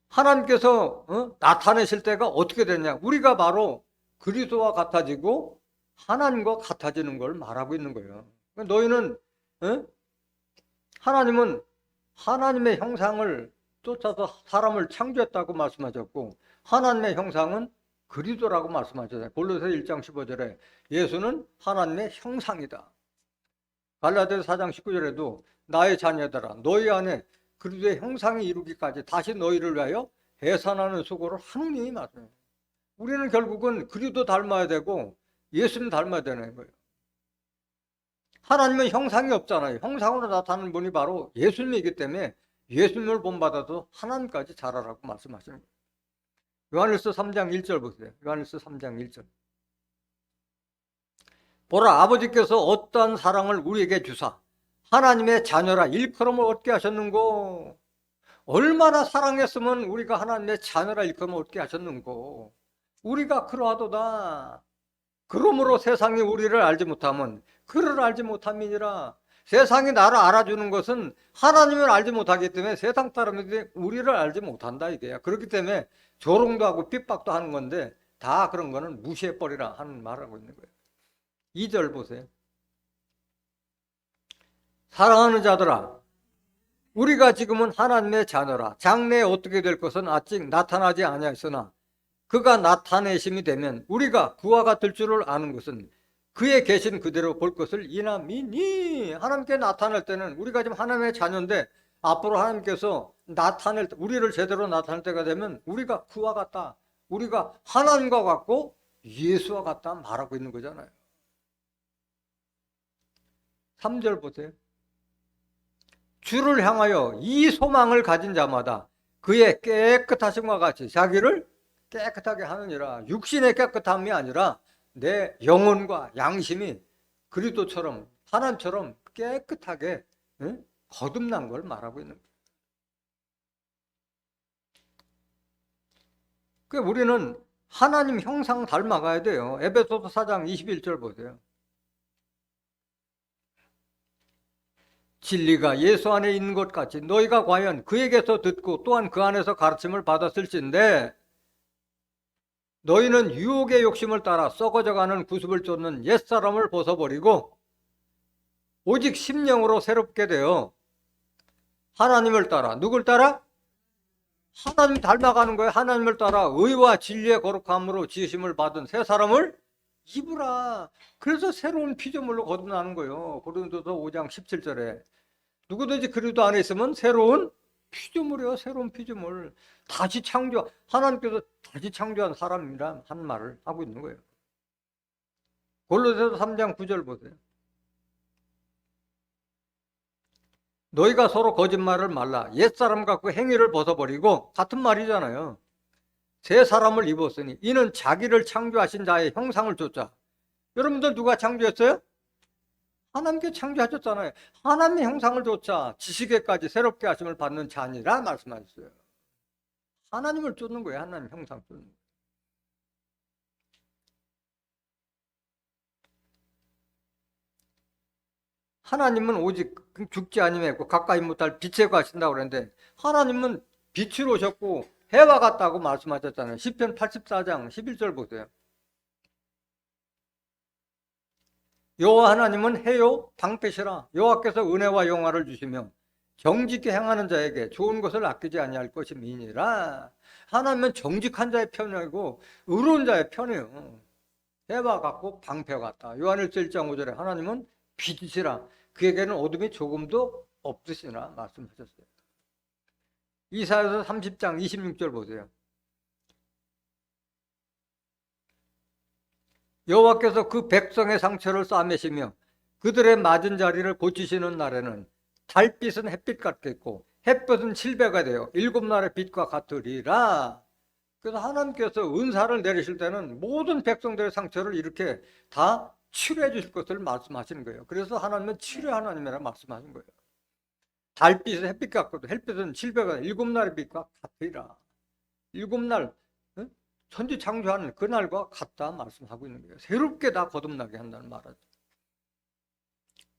Speaker 1: 하나님께서 나타내실 때가 어떻게 되냐? 우리가 바로 그리스도와 같아지고 하나님과 같아지는 걸 말하고 있는 거예요. 너희는 하나님은 하나님의 형상을 쫓아서 사람을 창조했다고 말씀하셨고 하나님의 형상은 그리스도라고 말씀하셨어요. 골로새 1장 15절에 예수는 하나님의 형상이다. 갈라디아서 4장 19절에도 나의 자녀들아 너희 안에 그리스도의 형상이 이루기까지 다시 너희를 위하여 해산하는 수고를 하느니 말이에요. 우리는 결국은 그리스도 닮아야 되고 예수님 닮아야 되는 거예요. 하나님은 형상이 없잖아요. 형상으로 나타나는 분이 바로 예수님이기 때문에 예수님을 본받아서 하나님까지 자라라고 말씀하시는 거예요. 요한일서 3장 1절 보세요. 요한일서 3장 1절. 보라 아버지께서 어떠한 사랑을 우리에게 주사 하나님의 자녀라 일컬음을 얻게 하셨는고. 얼마나 사랑했으면 우리가 하나님의 자녀라 일컬음을 얻게 하셨는고. 우리가 그러하도다. 그러므로 세상이 우리를 알지 못하면 그를 알지 못함이니라. 세상이 나를 알아주는 것은 하나님을 알지 못하기 때문에 세상 사람들이 우리를 알지 못한다 이게야. 그렇기 때문에 조롱도 하고 핍박도 하는 건데 다 그런 거는 무시해버리라 하는 말을 하고 있는 거예요. 2절 보세요. 사랑하는 자들아 우리가 지금은 하나님의 자녀라. 장래에 어떻게 될 것은 아직 나타나지 아니하였으나 그가 나타내심이 되면 우리가 그와 같을 줄을 아는 것은 그의 계신 그대로 볼 것을 이남이니. 하나님께 나타날 때는 우리가 지금 하나님의 자녀인데 앞으로 하나님께서 나타낼 때, 우리를 제대로 나타낼 때가 되면 우리가 그와 같다, 우리가 하나님과 같고 예수와 같다 말하고 있는 거잖아요. 3절 보세요. 주를 향하여 이 소망을 가진 자마다 그의 깨끗하심과 같이 자기를 깨끗하게 하느니라. 육신의 깨끗함이 아니라 내 영혼과 양심이 그리스도처럼 하나님처럼 깨끗하게 거듭난 걸 말하고 있는 거예요. 그러니까 우리는 하나님 형상 닮아가야 돼요. 에베소서 4장 21절 보세요. 진리가 예수 안에 있는 것 같이 너희가 과연 그에게서 듣고 또한 그 안에서 가르침을 받았을진데 너희는 유혹의 욕심을 따라 썩어져가는 구습을 쫓는 옛사람을 벗어버리고 오직 심령으로 새롭게 되어 하나님을 따라, 누굴 따라? 하나님 닮아가는 거예요. 하나님을 따라 의와 진리의 거룩함으로 지으심을 받은 새 사람을 입으라. 그래서 새로운 피조물로 거듭나는 거예요. 고린도서 5장 17절에 누구든지 그리스도 안에 있으면 새로운 피조물이요. 새로운 피조물. 다시 창조, 하나님께서 다시 창조한 사람이란 한 말을 하고 있는 거예요. 골로새서 3장 9절 보세요. 너희가 서로 거짓말을 말라. 옛사람 갖고 행위를 벗어버리고, 같은 말이잖아요. 새 사람을 입었으니 이는 자기를 창조하신 자의 형상을 쫓아. 여러분들 누가 창조했어요? 하나님께 창조하셨잖아요. 하나님의 형상을 쫓아 지식에까지 새롭게 하심을 받는 자니라 말씀하셨어요. 하나님을 쫓는 거예요. 하나님 형상 쫓는 거예요. 하나님은 오직 죽지 아니하고 가까이 못할 빛에 가신다고 그랬는데 하나님은 빛으로 오셨고 해와 같다고 말씀하셨잖아요. 시편 84장 11절 보세요. 여호와 하나님은 해요 방패시라. 여호와께서 은혜와 영화를 주시며 정직히 행하는 자에게 좋은 것을 아끼지 아니할 것임이니라. 하나님은 정직한 자의 편이고 의로운 자의 편이에요. 해와 같고 방패 같다. 요한일서 1장 5절에 하나님은 빛이시라. 그에게는 어둠이 조금도 없으시나 말씀하셨어요. 이사야서 30장 26절 보세요. 여호와께서 그 백성의 상처를 싸매시며 그들의 맞은 자리를 고치시는 날에는 달빛은 햇빛 같겠고 햇볕은 칠배가 되어 일곱 날의 빛과 같으리라. 그래서 하나님께서 은사를 내리실 때는 모든 백성들의 상처를 이렇게 다 치료해 주실 것을 말씀하시는 거예요. 그래서 하나님은 치료 하나님이라 말씀하신 거예요. 달빛은 햇빛 같거든. 햇빛은 칠배가 일곱 날의 빛과 같으리라. 일곱 날 천지 창조하는 그날과 같다 말씀하고 있는 거예요. 새롭게 다 거듭나게 한다는 말이죠.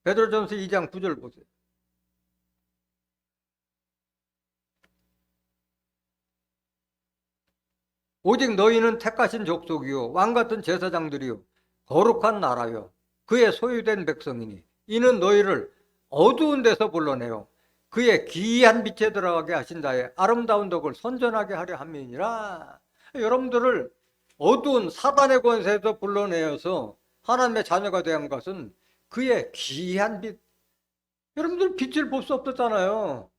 Speaker 1: 베드로전서 2장 9절 보세요. 오직 너희는 택하신 족속이요 왕같은 제사장들이요 거룩한 나라요 그의 소유된 백성이니 이는 너희를 어두운 데서 불러내어 그의 기이한 빛에 들어가게 하신 자의 아름다운 덕을 선전하게 하려 함이니라. 여러분들을 어두운 사단의 권세에서 불러내어서 하나님의 자녀가 된 것은 그의 기이한 빛. 여러분들 빛을 볼 수 없었잖아요.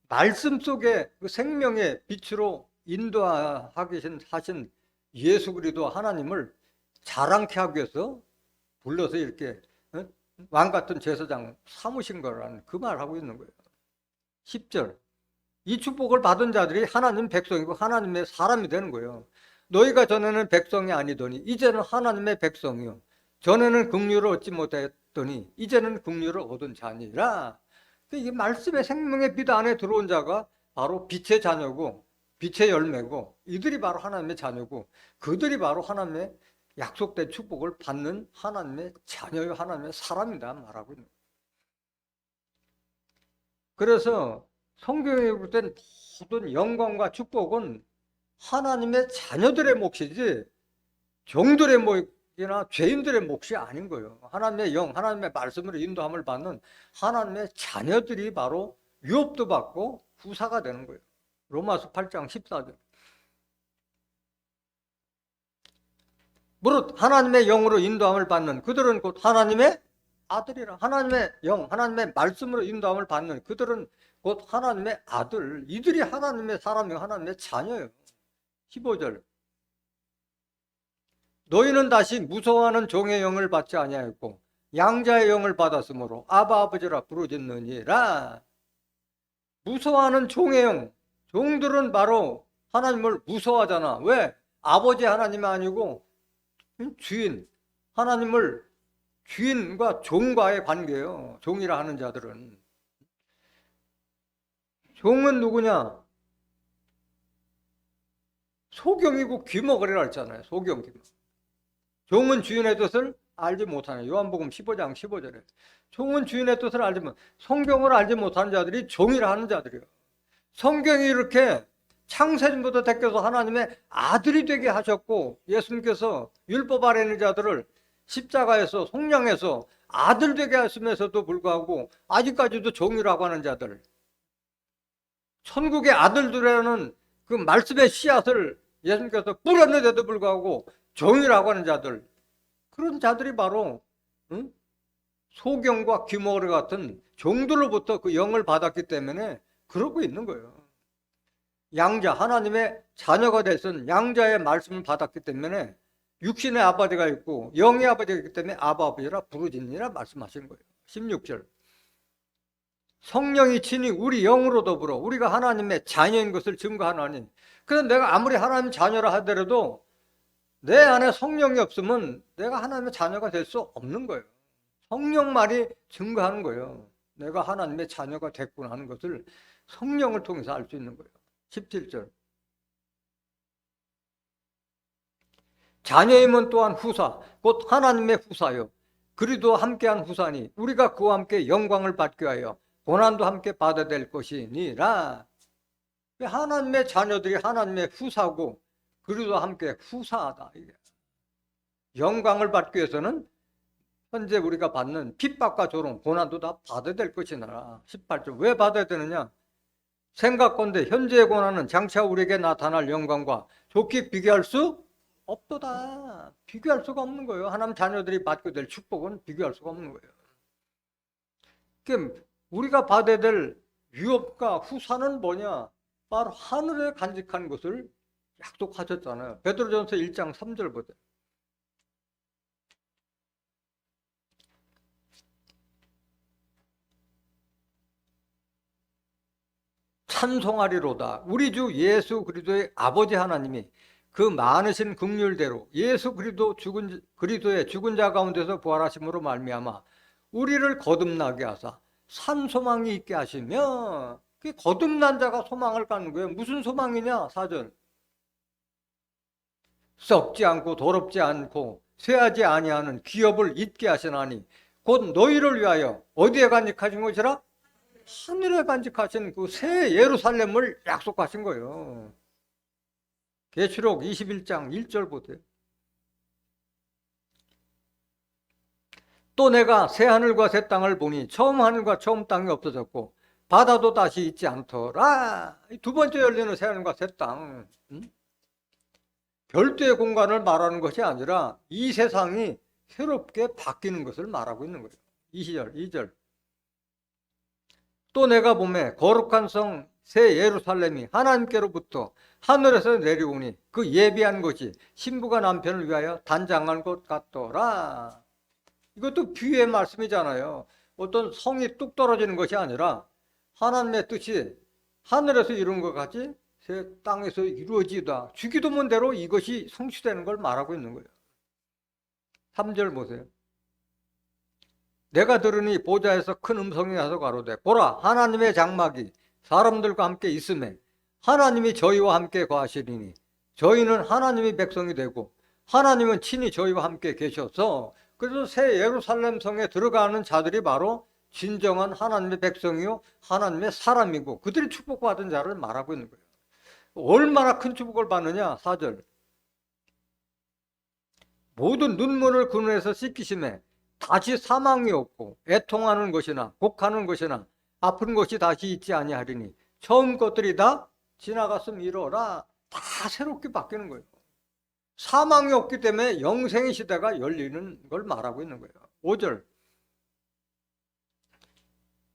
Speaker 1: 말씀 속에 그 생명의 빛으로 인도하신 예수 그리스도 하나님을 자랑케 하기 위해서 불러서 이렇게 왕같은 제사장 삼으신 거라는 그 말을 하고 있는 거예요. 10절. 이 축복을 받은 자들이 하나님 백성이고 하나님의 사람이 되는 거예요. 너희가 전에는 백성이 아니더니 이제는 하나님의 백성이요 전에는 긍휼을 얻지 못했더니 이제는 긍휼을 얻은 자니라. 이게 말씀의 생명의 빛 안에 들어온 자가 바로 빛의 자녀고 빛의 열매고 이들이 바로 하나님의 자녀고 그들이 바로 하나님의 약속된 축복을 받는 하나님의 자녀요 하나님의 사람이다 말하고 있는 거예요. 그래서 성경에 볼 땐 모든 영광과 축복은 하나님의 자녀들의 몫이지 종들의 몫이나 죄인들의 몫이 아닌 거예요. 하나님의 영, 하나님의 말씀으로 인도함을 받는 하나님의 자녀들이 바로 유업도 받고 후사가 되는 거예요. 로마서 8장 14절. 무릇 하나님의 영으로 인도함을 받는 그들은 곧 하나님의 아들이라. 하나님의 영, 하나님의 말씀으로 인도함을 받는 그들은 곧 하나님의 아들. 이들이 하나님의 사람이요 하나님의 자녀예요. 15절. 너희는 다시 무서워하는 종의 영을 받지 아니하였고 양자의 영을 받았으므로 아바 아버지라 부르짖느니라. 무서워하는 종의 영. 종들은 바로 하나님을 무서워하잖아. 왜? 아버지 하나님이 아니고 주인. 하나님을 주인과 종과의 관계예요. 종이라 하는 자들은. 종은 누구냐? 소경이고 귀머거리라 했잖아요. 소경, 귀머. 종은 주인의 뜻을 알지 못하네. 요한복음 15장 15절에. 종은 주인의 뜻을 알지 못, 성경을 알지 못하는 자들이 종이라 하는 자들이에요. 성경이 이렇게 창세전부터 택해서 하나님의 아들이 되게 하셨고 예수님께서 율법 아래 있는 자들을 십자가에서 속량해서 아들 되게 하시면서도 불구하고 아직까지도 종이라고 하는 자들, 천국의 아들들이라는 그 말씀의 씨앗을 예수님께서 뿌렸는데도 불구하고 종이라고 하는 자들, 그런 자들이 바로 소경과 귀머거리 같은 종들로부터 그 영을 받았기 때문에 그러고 있는 거예요. 양자, 하나님의 자녀가 됐은 양자의 말씀을 받았기 때문에 육신의 아버지가 있고 영의 아버지가 있기 때문에 아바 아버지라 부르짖니라 말씀하시는 거예요. 16절. 성령이 친히 우리 영으로 더불어 우리가 하나님의 자녀인 것을 증거하나니. 그래서 내가 아무리 하나님 자녀라 하더라도 내 안에 성령이 없으면 내가 하나님의 자녀가 될 수 없는 거예요. 성령만이 증거하는 거예요. 내가 하나님의 자녀가 됐구나 하는 것을 성령을 통해서 알 수 있는 거예요. 17절. 자녀임은 또한 후사, 곧 하나님의 후사요. 그리도 함께한 후사니 우리가 그와 함께 영광을 받게 하여 고난도 함께 받아야 될 것이니라. 하나님의 자녀들이 하나님의 후사고 그리도 함께 후사하다. 영광을 받기 위해서는 현재 우리가 받는 핍박과 조롱, 고난도 다 받아야 될 것이니라. 18절. 왜 받아야 되느냐? 생각건대 현재의 고난은 장차 우리에게 나타날 영광과 좋게 비교할 수 없도다. 비교할 수가 없는 거예요. 하나님 자녀들이 받게 될 축복은 비교할 수가 없는 거예요. 그러니까 우리가 받아야 될 유업과 후사는 뭐냐? 바로 하늘에 간직한 것을 약속하셨잖아요. 베드로전서 1장 3절 보세요. 찬송하리로다. 우리 주 예수 그리스도의 아버지 하나님이 그 많으신 긍휼대로 예수 그리스도의 죽은 자 가운데서 부활하심으로 말미암아 우리를 거듭나게 하사 산 소망이 있게 하시며, 그 거듭난 자가 소망을 갖는 거예요. 무슨 소망이냐? 4절. 썩지 않고 더럽지 않고 쇠하지 아니하는 기업을 잊게 하시나니 곧 너희를 위하여 어디에 간직하신 것이라? 하늘에 간직하신 그 새 예루살렘을 약속하신 거예요. 계시록 21장 1절 보세요. 또 내가 새 하늘과 새 땅을 보니 처음 하늘과 처음 땅이 없어졌고 바다도 다시 있지 않더라. 두 번째 열리는 새 하늘과 새 땅, 별도의 공간을 말하는 것이 아니라 이 세상이 새롭게 바뀌는 것을 말하고 있는 거예요. 2절. 또 내가 보매 거룩한 성 새 예루살렘이 하나님께로부터 하늘에서 내려오니 그 예비한 것이 신부가 남편을 위하여 단장한 것 같더라. 이것도 비유의 말씀이잖아요. 어떤 성이 뚝 떨어지는 것이 아니라 하나님의 뜻이 하늘에서 이룬 것 같이 새 땅에서 이루어지다. 주기도문대로 이것이 성취되는 걸 말하고 있는 거예요. 3절 보세요. 내가 들으니 보좌에서 큰 음성이 나서 가로되 보라, 하나님의 장막이 사람들과 함께 있음에 하나님이 저희와 함께 거하시리니 저희는 하나님의 백성이 되고 하나님은 친히 저희와 함께 계셔서, 그래서 새 예루살렘 성에 들어가는 자들이 바로 진정한 하나님의 백성이요 하나님의 사람이고 그들이 축복받은 자를 말하고 있는 거예요. 얼마나 큰 축복을 받느냐? 4절. 모든 눈물을 그 눈에서 씻기심에 다시 사망이 없고 애통하는 것이나 곡하는 것이나 아픈 것이 다시 있지 아니하리니 처음 것들이 다 지나갔음 이러라. 다 새롭게 바뀌는 거예요. 사망이 없기 때문에 영생의 시대가 열리는 걸 말하고 있는 거예요. 5절.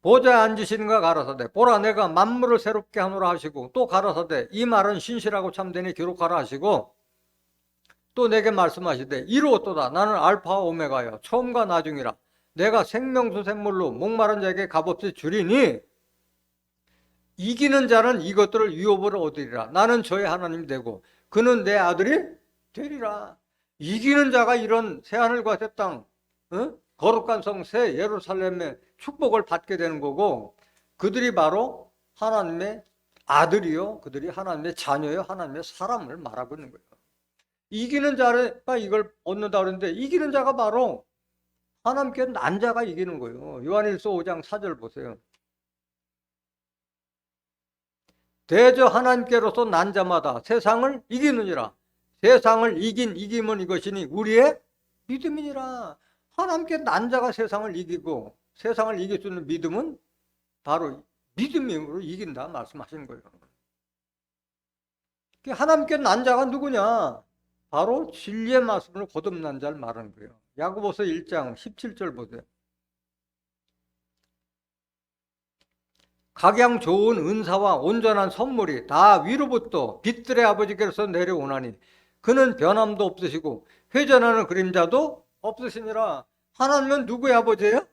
Speaker 1: 보좌에 앉으시는 가 가라사대 보라 내가 만물을 새롭게 하노라 하시고, 또 가라사대 이 말은 신실하고 참되니 기록하라 하시고, 또 내게 말씀하시되 이루었도다 나는 알파와 오메가여 처음과 나중이라 내가 생명수 샘물로 목마른 자에게 값없이 주리니 이기는 자는 이것들을 유업으로 얻으리라. 나는 저의 하나님이 되고 그는 내 아들이 되리라. 이기는 자가 이런 새하늘과 새 땅, 거룩한 성 새 예루살렘의 축복을 받게 되는 거고, 그들이 바로 하나님의 아들이요, 그들이 하나님의 자녀요, 하나님의 사람을 말하고 있는 거예요. 이기는 자가 이걸 얻는다 그러는데, 이기는 자가 바로 하나님께 난 자가 이기는 거예요. 요한일서 5장 4절 보세요. 대저 하나님께로서 난 자마다 세상을 이기느니라. 세상을 이김은 이것이니 우리의 믿음이니라. 하나님께 난 자가 세상을 이기고, 세상을 이길 수 있는 믿음은 바로 믿음으로 이긴다 말씀하시는 거예요. 하나님께 난 자가 누구냐? 바로 진리의 말씀으로 거듭난 자를 말하는 거예요. 야고보서 1장 17절 보세요. 각양 좋은 은사와 온전한 선물이 다 위로부터 빛들의 아버지께로서 내려오나니 그는 변함도 없으시고 회전하는 그림자도 없으시니라. 하나님은 누구의 아버지예요?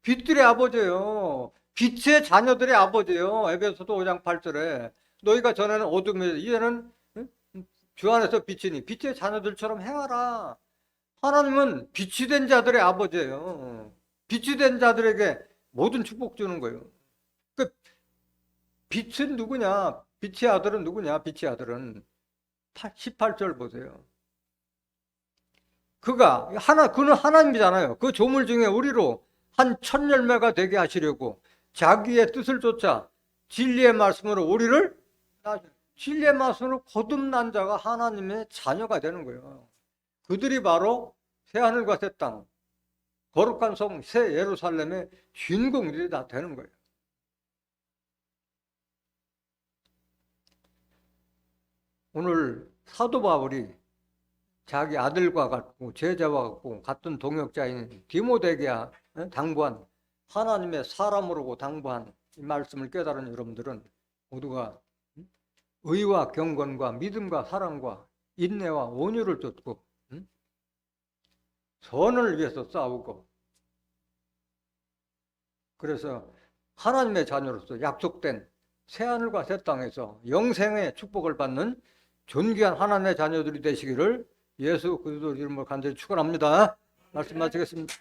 Speaker 1: 빛들의 아버지예요. 빛의 자녀들의 아버지예요. 에베소서 5장 8절에 너희가 전에는 어둠이었는데 이제는 주 안에서 빛이니 빛의 자녀들처럼 행하라. 하나님은 빛이 된 자들의 아버지예요. 빛이 된 자들에게 모든 축복 주는 거예요. 그 빛은 누구냐? 빛의 아들은 누구냐? 빛의 아들은 18절 보세요. 그는 하나님이잖아요. 그 조물 중에 우리로 한 첫 열매가 되게 하시려고 자기의 뜻을 쫓아 진리의 말씀으로 우리를, 진리의 말씀으로 거듭난 자가 하나님의 자녀가 되는 거예요. 그들이 바로 새하늘과 새 땅, 거룩한 성 새 예루살렘의 주인공들이 다 되는 거예요. 오늘 사도 바울이 자기 아들과 같고 제자와 같고 같은 동역자인 디모데에게 당부한, 하나님의 사람으로 당부한 이 말씀을 깨달은 여러분들은 모두가 의와 경건과 믿음과 사랑과 인내와 온유를 쫓고 선을 위해서 싸우고, 그래서 하나님의 자녀로서 약속된 새하늘과 새 땅에서 영생의 축복을 받는 존귀한 하나님의 자녀들이 되시기를 예수 그리스도 이름으로 간절히 축원합니다. 말씀 마치겠습니다.